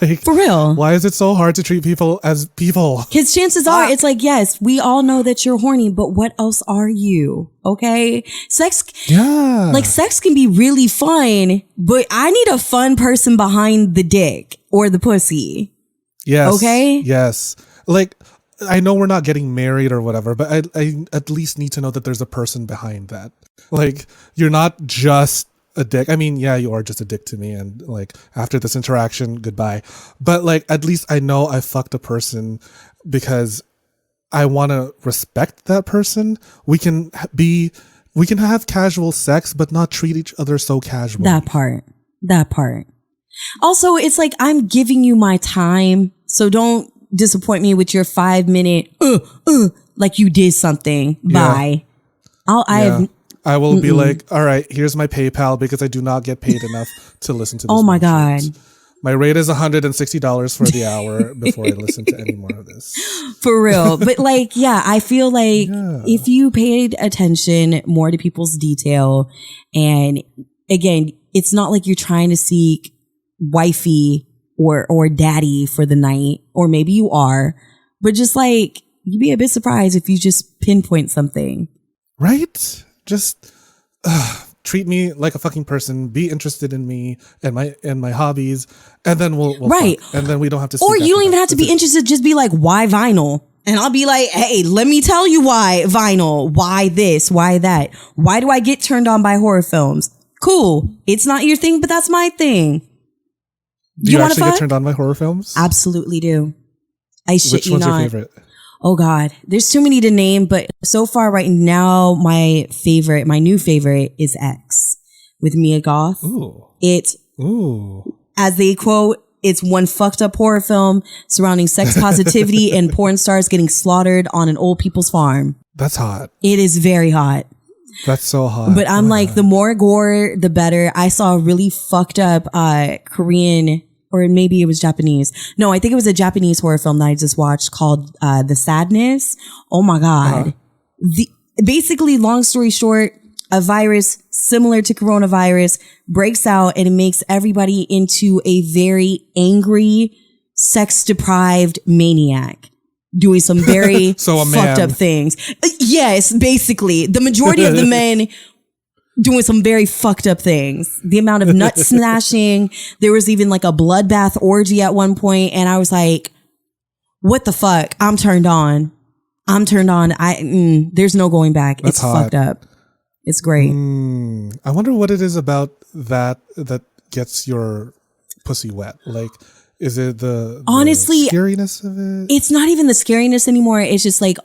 A: Like,
C: for real.
A: Why is it so hard to treat people as people?
C: Because chances are, it's like, yes, we all know that you're horny, but what else are you? Okay? Sex can be really fun, but I need a fun person behind the dick or the pussy.
A: Yes.
C: Okay?
A: Yes. Like, I know we're not getting married or whatever, but I at least need to know that there's a person behind that. Like, you're not just a dick. I mean, yeah, you are just a dick to me, and like, after this interaction, goodbye. But like, at least I know I fucked a person because I want to respect that person. We can have casual sex, but not treat each other so casually.
C: That part. Also, it's like, I'm giving you my time, so don't disappoint me with your 5-minute like you did something. Bye.
A: I will be like, all right, here's my PayPal, because I do not get paid enough to listen to this.
C: Oh my God.
A: My rate is $160 for the hour before I listen to any more of this.
C: For real. But like, yeah, I feel like if you paid attention more to people's detail, and again, it's not like you're trying to seek wifey or daddy for the night, or maybe you are, but just like, you'd be a bit surprised if you just pinpoint something.
A: Right? Just treat me like a fucking person, be interested in me and my hobbies, and then we'll
C: right.
A: fuck. And then we don't have to.
C: Or you don't even have to be interested. Just be like, why vinyl? And I'll be like, hey, let me tell you why vinyl, why this, why that. Why do I get turned on by horror films? Cool. It's not your thing, but that's my thing.
A: Do you actually get turned on by horror films?
C: Absolutely do. I shit you not.
A: Which one's your favorite?
C: Oh God, there's too many to name, but so far right now, my new favorite is X with Mia Goth. Ooh. As they quote, it's one fucked up horror film surrounding sex positivity and porn stars getting slaughtered on an old people's farm.
A: That's hot.
C: It is very hot.
A: That's so hot.
C: But I'm like, the more gore, the better. I saw a really fucked up Korean, or maybe it was Japanese. No, I think it was a Japanese horror film that I just watched called The Sadness. Oh my God. Basically, long story short, a virus similar to coronavirus breaks out and it makes everybody into a very angry, sex-deprived maniac doing some very fucked up things. Yes, basically. The majority of the men doing some very fucked up things. The amount of nut smashing. There was even like a bloodbath orgy at one point, and I was like, what the fuck? I'm turned on. There's no going back. It's fucked up. It's great.
A: I wonder what it is about that gets your pussy wet. Like, is it the scariness of it?
C: It's not even the scariness anymore. It's just like,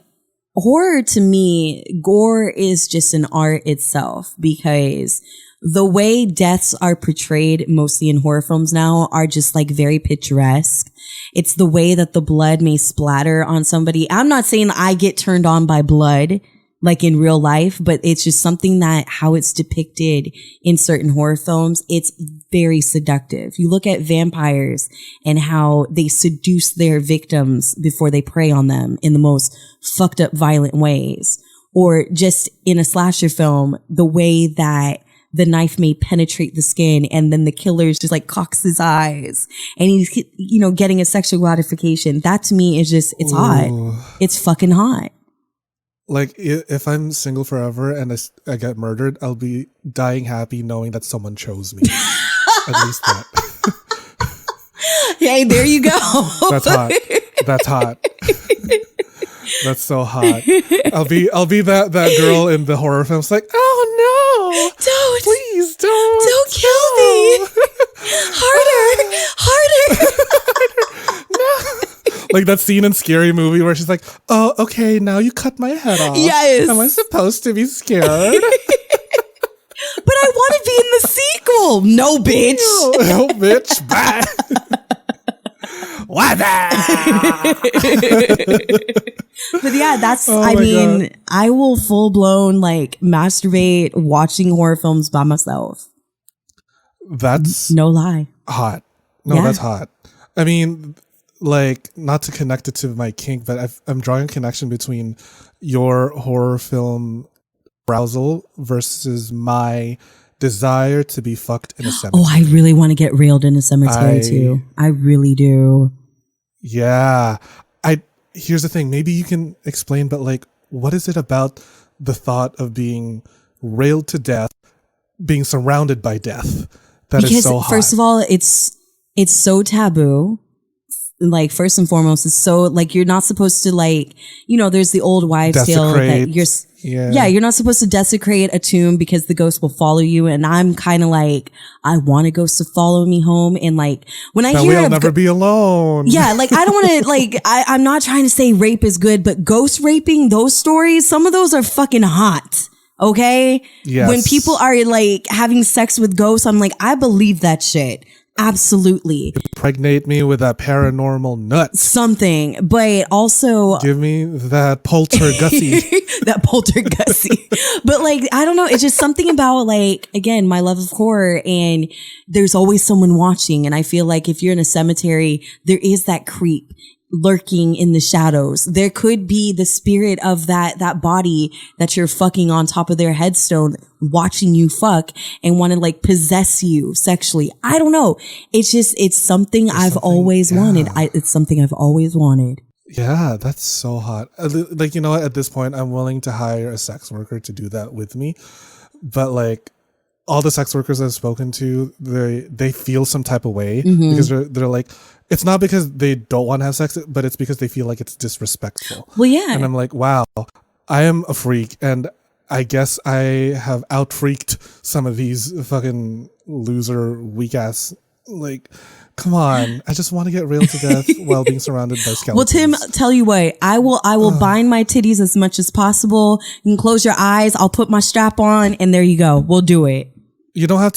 C: horror to me, gore is just an art itself, because the way deaths are portrayed mostly in horror films now are just like very picturesque. It's the way that the blood may splatter on somebody. I'm not saying I get turned on by blood like in real life, but it's just something that how it's depicted in certain horror films, it's very seductive. You look at vampires and how they seduce their victims before they prey on them in the most fucked up, violent ways. Or just in a slasher film, the way that the knife may penetrate the skin and then the killer's just like cocks his eyes and he's, getting a sexual gratification. That to me is just, it's hot. It's fucking hot.
A: Like, if I'm single forever and I get murdered, I'll be dying happy knowing that someone chose me. At least that.
C: Hey, there you go.
A: That's hot. That's hot. That's so hot. I'll be that girl in the horror films like, oh no.
C: Don't.
A: Please don't.
C: Don't kill me. Harder.
A: No. Like that scene in Scary Movie where she's like, oh, okay, now you cut my head off.
C: Yes.
A: Am I supposed to be scared?
C: But I want to be in the sequel. No, bitch.
A: No, bitch. Bye. What?
C: But yeah, that's,
A: God.
C: I will full blown like masturbate watching horror films by myself.
A: That's
C: no lie.
A: Hot. No, yeah. That's hot. I mean, like, not to connect it to my kink, but I'm drawing a connection between your horror film arousal versus my desire to be fucked in a cemetery.
C: Oh, I really want to get railed in a cemetery too. I really do.
A: Yeah. Here's the thing. Maybe you can explain, but like, what is it about the thought of being railed to death, being surrounded by death, that is so hot?
C: First of all, it's so taboo. Like, first and foremost, it's so, like, you're not supposed to, like, there's the old wives' tale that you're not supposed to desecrate a tomb because the ghost will follow you. And I'm kind of like, I want a ghost to follow me home. And like, when I hear
A: we'll never be alone.
C: Yeah, like, I don't want to, like, I'm not trying to say rape is good, but ghost raping, those stories, some of those are fucking hot. Okay?
A: Yes.
C: When people are like having sex with ghosts, I'm like, I believe that shit. Absolutely.
A: Impregnate me with that paranormal nut.
C: Something, but also
A: give me that poltergussie.
C: That poltergussie. But like, I don't know. It's just something about, like, again, my love of horror, and there's always someone watching. And I feel like if you're in a cemetery, there is that creep lurking in the shadows. There could be the spirit of that body that you're fucking on top of their headstone watching you fuck and want to like possess you sexually. I don't know. It's just, it's something I've always wanted. It's something I've always wanted.
A: Yeah, that's so hot. Like, you know what? At this point, I'm willing to hire a sex worker to do that with me. But like, all the sex workers I've spoken to, they feel some type of way because they're like, it's not because they don't want to have sex, but it's because they feel like it's disrespectful.
C: Well, yeah.
A: And I'm like, wow, I am a freak. And I guess I have out-freaked some of these fucking loser, weak-ass, like, come on. I just want to get railed to death while being surrounded by skeletons.
C: Well, Tim, tell you what, I will bind my titties as much as possible. You can close your eyes. I'll put my strap on, and there you go. We'll do it.
A: You don't have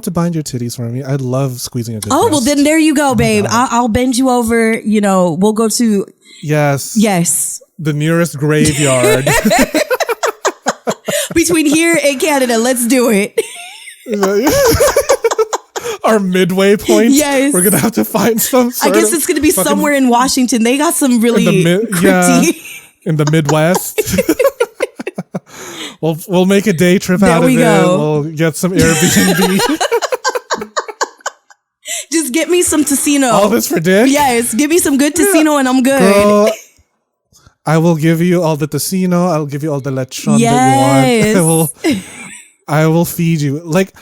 A: to bind your titties for me. I love squeezing a good
C: breast. Well, then there you go, babe. I'll bend you over. We'll go to
A: yes,
C: the
A: nearest graveyard
C: between here and Canada. Let's do it.
A: Our midway point.
C: Yes,
A: we're gonna have to find some.
C: I guess it's gonna be somewhere in Washington. They got some really
A: in the Midwest. We'll make a day trip out of it. We'll get some Airbnb.
C: Just get me some Tocino.
A: All this for dick?
C: Yes, give me some good Tocino and I'm good.
A: Girl, I will give you all the Tocino. I'll give you all the lechon that you want. I will feed you. Like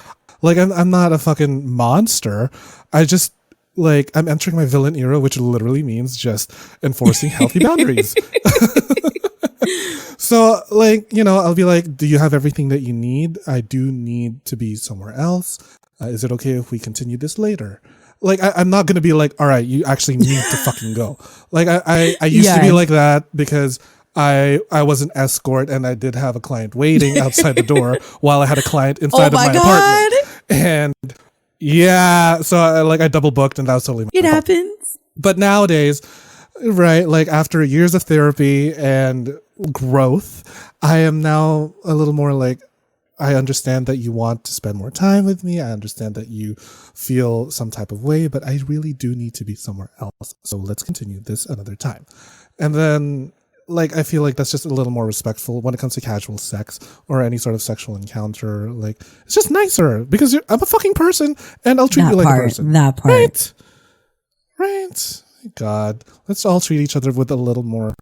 A: I'm not a fucking monster. I just I'm entering my villain era, which literally means just enforcing healthy boundaries. So I'll be like, do you have everything that you need? I do need to be somewhere else. Is it okay if we continue this later? I'm not going to be like, all right, you actually need to fucking go. I used to be like that because I was an escort and I did have a client waiting outside the door while I had a client inside of my apartment. And so I double booked and that was totally my fault.
C: Happens.
A: But nowadays, right, after years of therapy and growth, I am now a little more I understand that you want to spend more time with me. I understand that you feel some type of way, but I really do need to be somewhere else. So let's continue this another time. And then I feel like that's just a little more respectful when it comes to casual sex or any sort of sexual encounter. It's just nicer because I'm a fucking person and I'll treat you like a person.
C: That part.
A: Right. God, let's all treat each other with a little more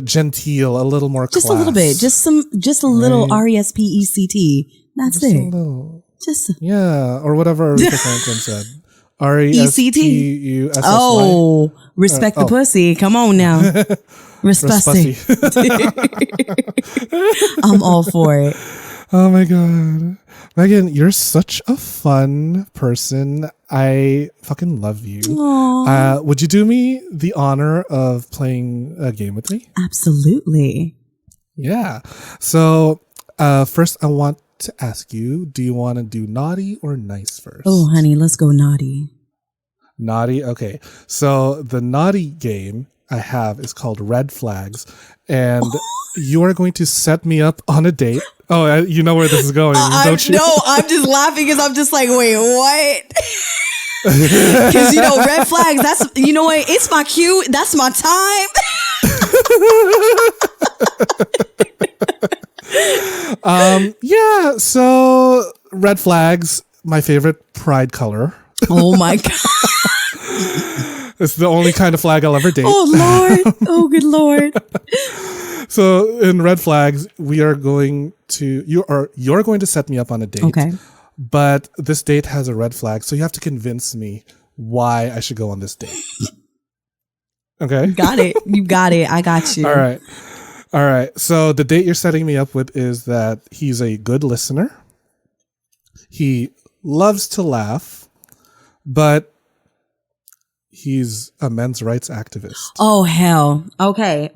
A: genteel, a little more class.
C: Just a little bit. Just a little RESPECT. That's
A: just
C: it.
A: A little.
C: Just
A: or whatever Aretha Franklin said. RESPUSSY.
C: Oh, respect the pussy. Come on now. Respussy. I'm all for it.
A: Oh my God. Mehgan, you're such a fun person. I fucking love you. Would you do me the honor of playing a game with me?
C: Absolutely.
A: Yeah. So first I want to ask you, do you want to do naughty or nice first?
C: Oh, honey, let's go naughty.
A: Naughty? Okay. So the naughty game I have is called Red Flags. And you are going to set me up on a date. Oh, you know where this is going, don't you?
C: No, I'm just laughing because I'm just like, wait, what? Because, red flags, that's, what? It's my cue. That's my time.
A: So red flags, my favorite pride color.
C: Oh, my God.
A: It's the only kind of flag I'll ever date.
C: Oh, Lord. Oh, good Lord.
A: So in red flags, you're going to set me up on a date.
C: Okay.
A: But this date has a red flag, so you have to convince me why I should go on this date. Okay?
C: Got it. You got it. I got you.
A: All right. So the date you're setting me up with is that he's a good listener. He loves to laugh, but he's a men's rights activist.
C: Oh, hell. Okay.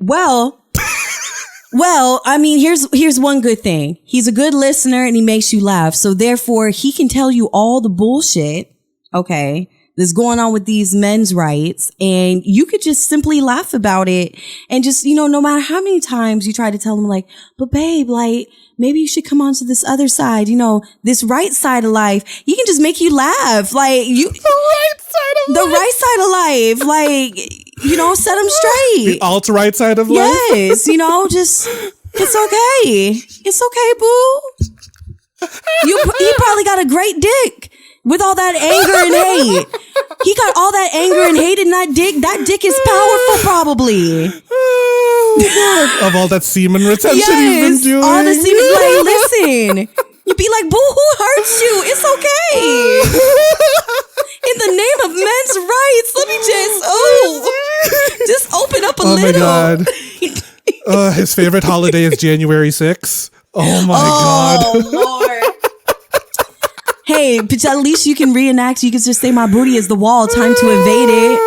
C: Well, I mean, here's one good thing. He's a good listener and he makes you laugh. So therefore he can tell you all the bullshit, okay, that's going on with these men's rights. And you could just simply laugh about it. And just, no matter how many times you try to tell him but babe, maybe you should come on to this other side, this right side of life. He can just make you laugh. The right side of life. Set him straight.
A: The alt-right side of life?
C: Yes, just, it's okay. It's okay, boo. He probably got a great dick with all that anger and hate. He got all that anger and hate in that dick. That dick is powerful, probably.
A: Of all that semen retention he's been doing.
C: All the semen, listen. You'd be like, boo, who hurts you? It's okay. In the name of men's rights, let me just open up a little.
A: Oh my God. His favorite holiday is January 6th. Oh my God.
C: Oh Lord. Hey, but at least you can reenact. You can just say my booty is the wall. Time to evade it.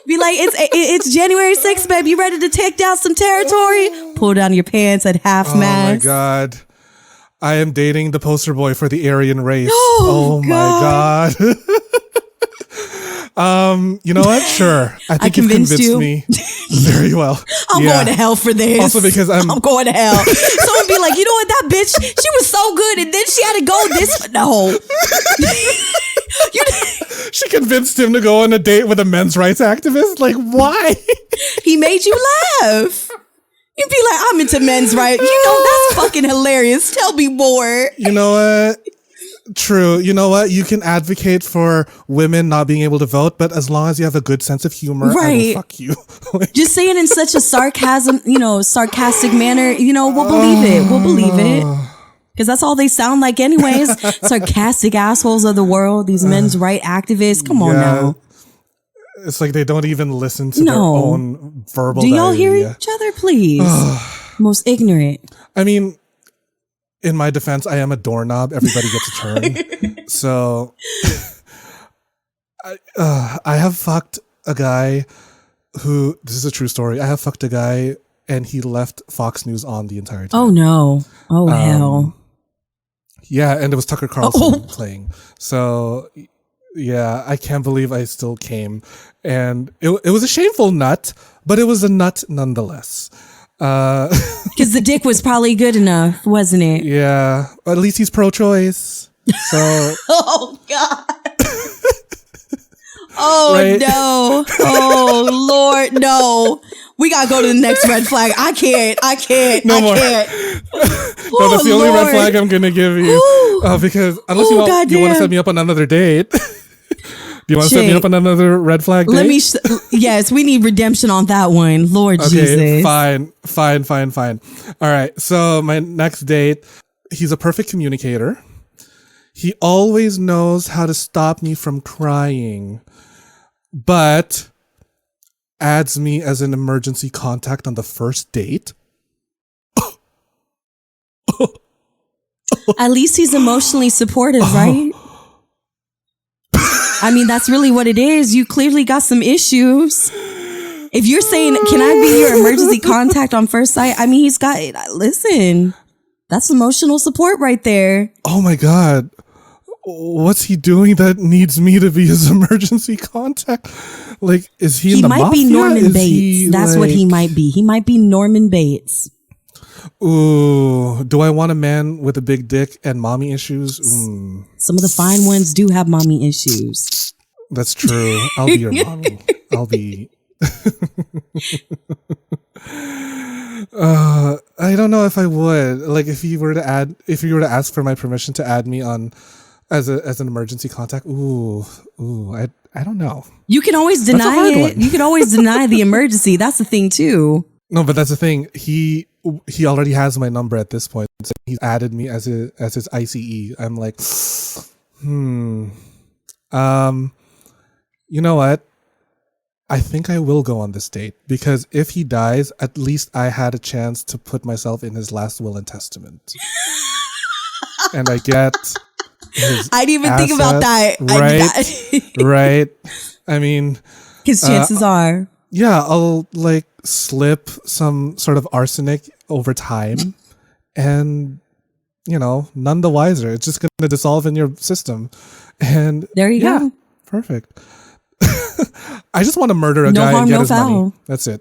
C: Be like, it's January 6th, babe. You ready to take down some territory? Pull down your pants at half mast.
A: Oh my God. I am dating the poster boy for the Aryan race. Oh my God. You know what? Sure. I think you've convinced me very well.
C: I'm going to hell for this.
A: Also because I'm
C: going to hell. Someone be like, you know what? That bitch, she was so good and then she had to go this. No.
A: She convinced him to go on a date with a men's rights activist? Why?
C: He made you laugh. You'd be like, I'm into men's rights. That's fucking hilarious. Tell me more.
A: You know what? True. You know what? You can advocate for women not being able to vote, but as long as you have a good sense of humor, I will fuck you.
C: Just say it in such a sarcastic manner. We'll believe it. We'll believe it. Because that's all they sound like anyways. Sarcastic assholes of the world. These men's right activists. Come on now.
A: It's like they don't even listen to their own verbal
C: Do y'all hear
A: diarrhea.
C: each other, please? Most ignorant.
A: I mean, in my defense, I am a doorknob. Everybody gets a turn. So I have fucked a guy who, this is a true story. I have fucked a guy and he left Fox News on the entire time.
C: Oh no. Oh hell.
A: Yeah, and it was Tucker Carlson playing. So yeah, I can't believe I still came. And it was a shameful nut, but it was a nut nonetheless.
C: Because the dick was probably good enough, wasn't it?
A: Yeah, at least he's pro-choice. So.
C: Oh God. Oh
A: right?
C: No. Oh Lord, no. We gotta go to the next red flag. I can't.
A: No more.
C: Can't.
A: No, that's the only red flag I'm gonna give you. Because unless you want to set me up on another date. Do you want to set me up on another red flag date?
C: Yes, we need redemption on that one. Lord Jesus.
A: Fine. All right. So my next date, he's a perfect communicator. He always knows how to stop me from crying, but adds me as an emergency contact on the first date.
C: At least he's emotionally supportive, right? I mean, that's really what it is. You clearly got some issues. If you're saying, can I be your emergency contact on first sight? I mean, listen, that's emotional support right there.
A: Oh my God. What's he doing that needs me to be his emergency contact? Like, is he in the mafia?
C: He might be Norman Bates. That's what he might be. He might be Norman Bates.
A: Ooh, do I want a man with a big dick and mommy issues?
C: Some of the fine ones do have mommy issues.
A: That's true. I'll be your mommy. I'll be. I don't know if I would. Like, if you were to ask for my permission to add me on as an emergency contact. I don't know.
C: You can always deny it. You can always deny the emergency. That's the thing too.
A: No, but that's the thing. He already has my number at this point. So he's added me as his ICE. I'm like, you know what? I think I will go on this date because if he dies, at least I had a chance to put myself in his last will and testament. And I get his
C: I didn't even think about that.
A: Right? Right? I mean...
C: His chances are...
A: Yeah, I'll like slip some sort of arsenic over time and, none the wiser. It's just going to dissolve in your system. And
C: there you go.
A: Perfect. I just want to murder a guy and get his money. That's it.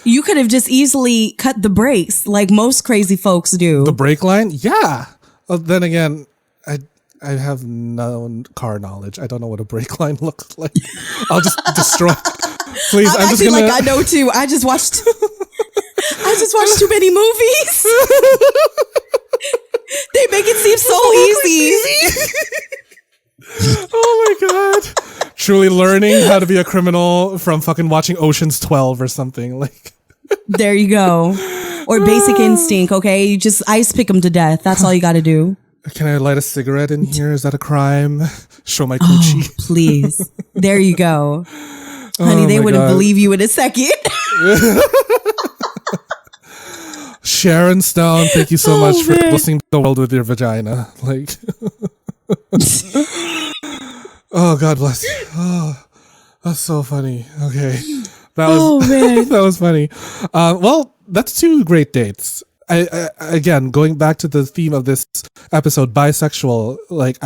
C: You could have just easily cut the brakes like most crazy folks do.
A: The brake line? Yeah. Well, then again, I have no car knowledge. I don't know what a brake line looks like. I'll just destroy. Please, I'm just gonna...
C: I know too. I just watched too many movies. They make it seem so easy.
A: Oh my God. Truly learning how to be a criminal from fucking watching Ocean's 12 or something. Like.
C: There you go. Or Basic Instinct, okay? You just ice pick them to death. That's all you got to do.
A: Can I light a cigarette in here? Is that a crime? Show my coochie.
C: Oh, please. There you go. Honey, they wouldn't believe you in a second.
A: Sharon Stone, thank you so much for blessing the world with your vagina. Like, oh, God bless you. Oh, that's so funny. Okay. That was funny. Well, that's two great dates. I again, going back to the theme of this episode, bisexual, like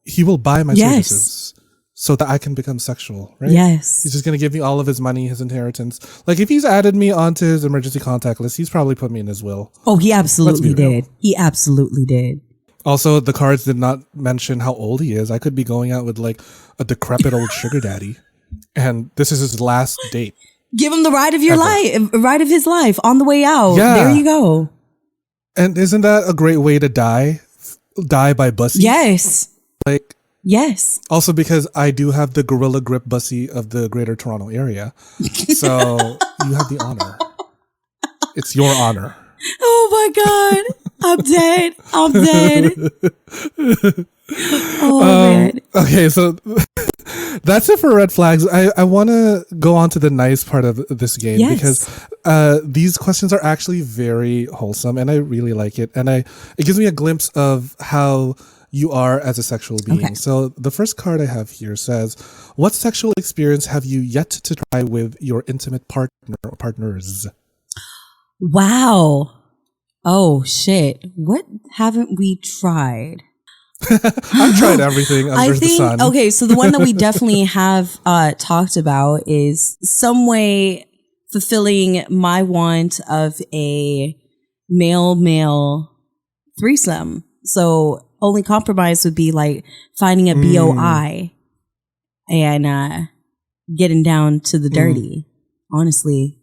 A: he will buy my services so that I can become sexual, right?
C: Yes.
A: He's just going to give me all of his money, his inheritance. Like if he's added me onto his emergency contact list, he's probably put me in his will.
C: Oh, he absolutely did. He absolutely did.
A: Also, the cards did not mention how old he is. I could be going out with like a decrepit old sugar daddy. And this is his last date.
C: Give him the ride of your life, ride of his life on the way out.
A: Yeah.
C: There you go.
A: And isn't that a great way to die? Die by bussy?
C: Yes.
A: Like,
C: yes.
A: Also because I do have the gorilla grip bussy of the Greater Toronto area. So you have the honor. It's your honor.
C: Oh my God. I'm dead. I'm dead. Oh man.
A: Okay, so that's it for red flags. I want to go on to the nice part of this game because these questions are actually very wholesome and I really like it. And it gives me a glimpse of how you are as a sexual being. Okay. So the first card I have here says, what sexual experience have you yet to try with your intimate partner or partners?
C: Wow. Oh shit. What haven't we tried?
A: I've tried everything under the sun.
C: Okay, so the one that we definitely have talked about is some way fulfilling my want of a male threesome. So only compromise would be like finding a BOI and getting down to the dirty, honestly.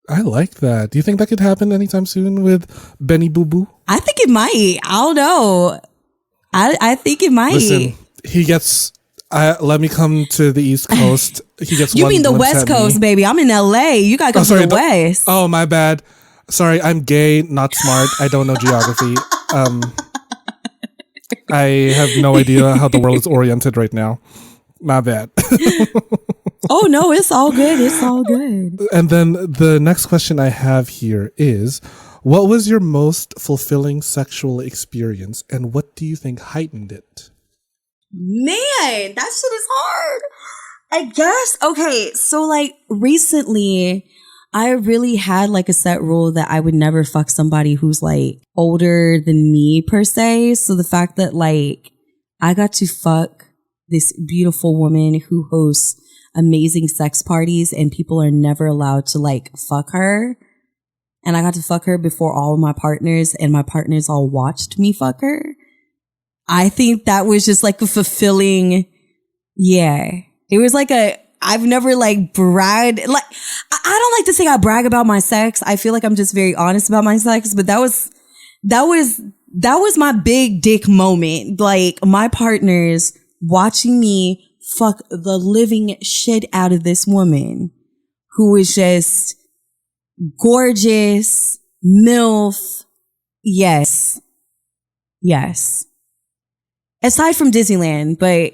A: I like that. Do you think that could happen anytime soon with Benny Boo Boo?
C: I think it might. I don't know. I think it might.
A: Listen, he gets. Let me come to the East Coast. He gets.
C: You mean the West Coast, baby? I'm in LA. You gotta come to the West.
A: Oh, my bad. Sorry, I'm gay, not smart. I don't know geography. I have no idea how the world is oriented right now. My bad.
C: Oh no, it's all good. It's all good.
A: And then the next question I have here is, what was your most fulfilling sexual experience and what do you think heightened it?
C: Man, that shit is hard. I guess. Okay. So like recently I really had like a set rule that I would never fuck somebody who's like older than me per se. So the fact that like I got to fuck this beautiful woman who hosts amazing sex parties and people are never allowed to like fuck her. And I got to fuck her before all of my partners and my partners all watched me fuck her. I think that was just like a fulfilling, it was like I've never like bragged. Like, I don't like to say I brag about my sex. I feel like I'm just very honest about my sex, but that was my big dick moment. Like my partners watching me fuck the living shit out of this woman who was just gorgeous, MILF. Yes. Aside from Disneyland, but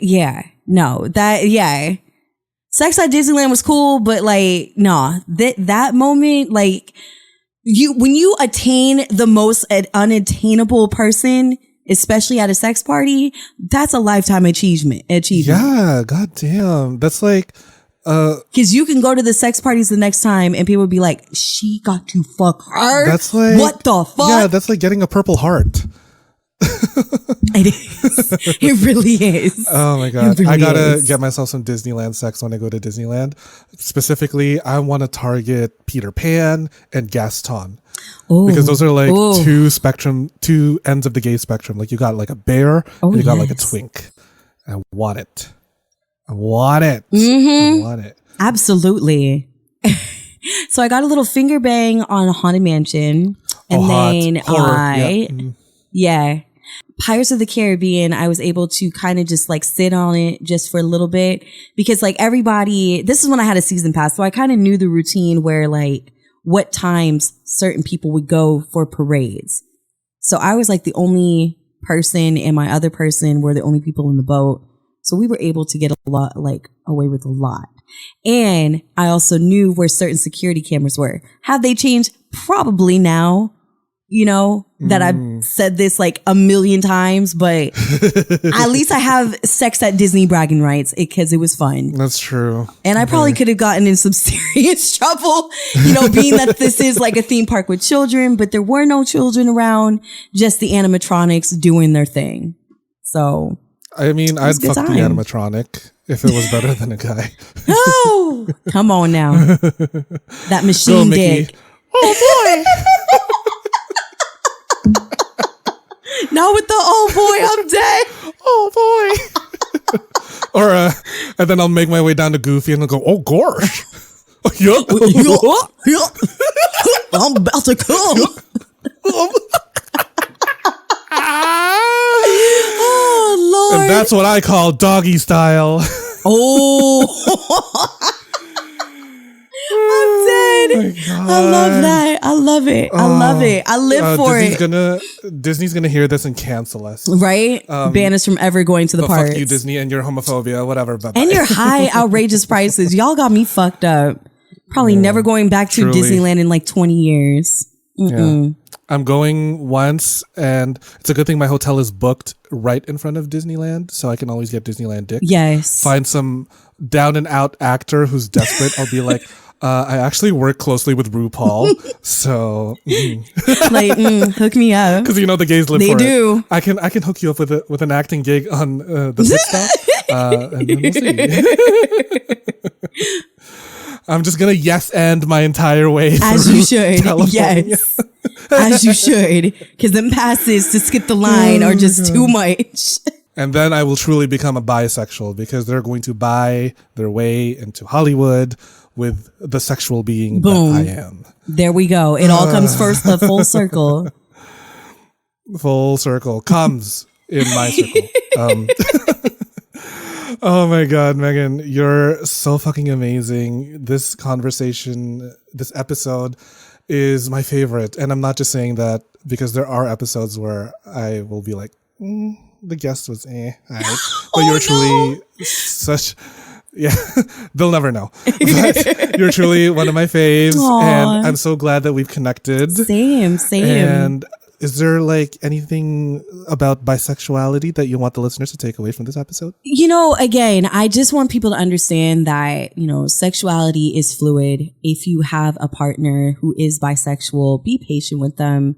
C: sex at Disneyland was cool, but like, nah, that moment, like when you attain the most unattainable person, especially at a sex party, that's a lifetime achievement.
A: Yeah, goddamn. That's like,
C: because you can go to the sex parties the next time and people will be like, she got to fuck her.
A: That's like,
C: what the fuck?
A: Yeah, that's like getting a Purple Heart.
C: It is. It really is.
A: Oh my God. I gotta get myself some Disneyland sex when I go to Disneyland. Specifically, I want to target Peter Pan and Gaston. Ooh. Because those are like two ends of the gay spectrum. Like you got like a bear and you got like a twink. I want it.
C: Mm-hmm.
A: I want it.
C: Absolutely. So I got a little finger bang on Haunted Mansion. And then
A: Horror.
C: Pirates of the Caribbean, I was able to kind of just like sit on it just for a little bit because like everybody, this is when I had a season pass. So I kind of knew the routine where like what times certain people would go for parades. So I was like the only person and my other person were the only people in the boat. So we were able to get a lot, like away with a lot. And I also knew where certain security cameras were. Have they changed? Probably now. You know, that I've said this like a million times, but at least I have sex at Disney bragging rights because it was fun.
A: That's true.
C: And I probably could have gotten in some serious trouble, you know, being that this is like a theme park with children, but there were no children around, just the animatronics doing their thing. So,
A: I mean, I'd fuck the animatronic if it was better than a guy.
C: Oh, come on now. That machine dick.
A: Oh boy.
C: Now with the oh boy, I'm dead.
A: Oh boy. Or and then I'll make my way down to Goofy and I'll go, oh gosh.
C: I'm about to come. Oh, Lord.
A: And that's what I call doggy style.
C: Oh. I'm dead. I love that. I love it. I love it. I live for
A: Disney's gonna hear this and cancel us.
C: Right? Ban us from ever going to the parks.
A: Fuck you, Disney, and your homophobia, whatever. Bye-bye.
C: And your high, outrageous prices. Y'all got me fucked up. Probably never going back to
A: truly.
C: Disneyland in like 20 years.
A: Yeah. I'm going once, and it's a good thing my hotel is booked right in front of Disneyland, so I can always get Disneyland dick.
C: Yes.
A: Find some down and out actor who's desperate. I'll be like, I actually work closely with RuPaul, so
C: hook me up.
A: because the gays live
C: They
A: for
C: do.
A: it. I can hook you up with an acting gig on the Pit Stop, and then we'll see. I'm just gonna yes and my entire way
C: As you
A: through
C: should.
A: California.
C: Yes. As you should. Because them passes to skip the line are just too much.
A: And then I will truly become a bisexual because they're going to buy their way into Hollywood with the sexual being
C: Boom.
A: that I am.
C: There we go. It all comes first, the full circle.
A: Full circle comes in my circle. Oh my God, Megan, you're so fucking amazing. This conversation, this episode is my favorite. And I'm not just saying that because there are episodes where I will be like, the guest was all right. But you're truly such... Yeah, they'll never know. But you're truly one of my faves.
C: Aww.
A: And I'm so glad that we've connected.
C: Same.
A: And is there anything about bisexuality that you want the listeners to take away from this episode?
C: Again, I just want people to understand that, sexuality is fluid. If you have a partner who is bisexual, be patient with them.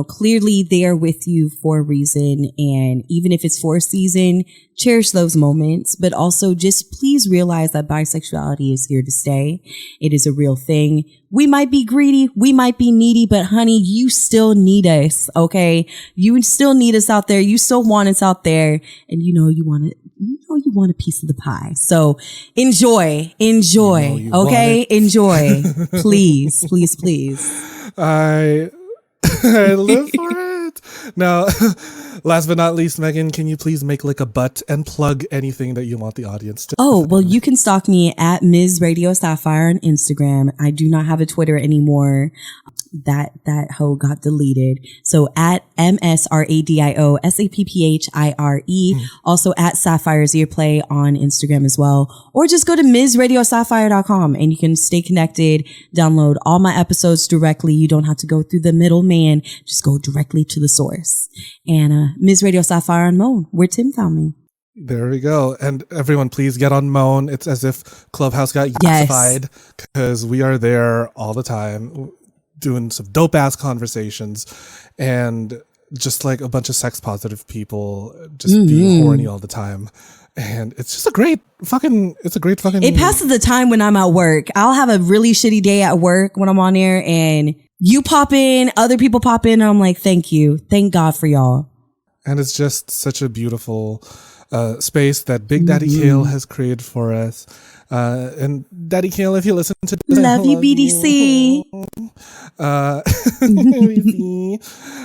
C: Clearly they are with you for a reason. And even if it's for a season, cherish those moments, but also just please realize that bisexuality is here to stay. It is a real thing. We might be greedy, we might be needy, but honey, you still need us, okay? You still need us out there. You still want us out there, and you want a piece of the pie. So enjoy, okay? Enjoy, please, please, please.
A: I live for it. Now, last but not least, Megan, can you please make a butt and plug anything that you want the audience to?
C: Oh, well, you can stalk me at Ms. Radio Sapphire on Instagram. I do not have a Twitter anymore. That hoe got deleted. So at MSRADIO SAPPHIRE. Also at Sapphire's Earplay on Instagram as well. Or just go to MsRadioSapphire.com and you can stay connected, download all my episodes directly. You don't have to go through the middleman. Just go directly to the source. And Ms. Radio Sapphire on Moan, where Tim found me.
A: There we go. And everyone, please get on Moan. It's as if Clubhouse got yassified because we are there all the time doing some dope ass conversations and just a bunch of sex positive people just being horny all the time. And it's just a great fucking. It
C: passes the time when I'm at work. I'll have a really shitty day at work when I'm on air and you pop in, other people pop in, and I'm like, thank you. Thank God for y'all.
A: And it's just such a beautiful space that Big Daddy Kale has created for us. And Daddy Kale, if you listen to this,
C: love you, BDC.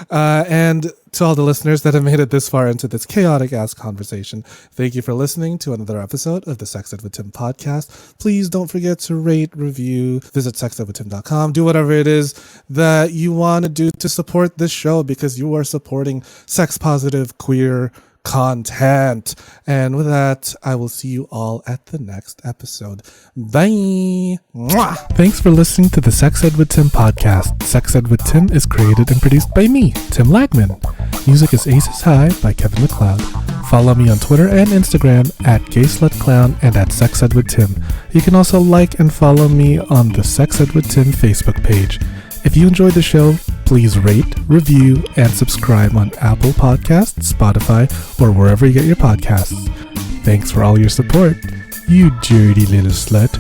A: And to all the listeners that have made it this far into this chaotic ass conversation, thank you for listening to another episode of the Sex Ed with Tim podcast. Please don't forget to rate, review, visit sexedwithtim.com, do whatever it is that you want to do to support this show because you are supporting sex positive queer content. And with that, I will see you all at the next episode. Bye. Mwah. Thanks for listening to the Sex Ed with Tim podcast. Sex Ed with Tim is created and produced by me, Tim Lagman. Music is Aces High by Kevin MacLeod. Follow me on Twitter and Instagram at GaySlutClown and at Sex Ed with Tim. You can also like and follow me on the Sex Ed with Tim Facebook page. If you enjoyed the show, please rate, review, and subscribe on Apple Podcasts, Spotify, or wherever you get your podcasts. Thanks for all your support, you dirty little slut.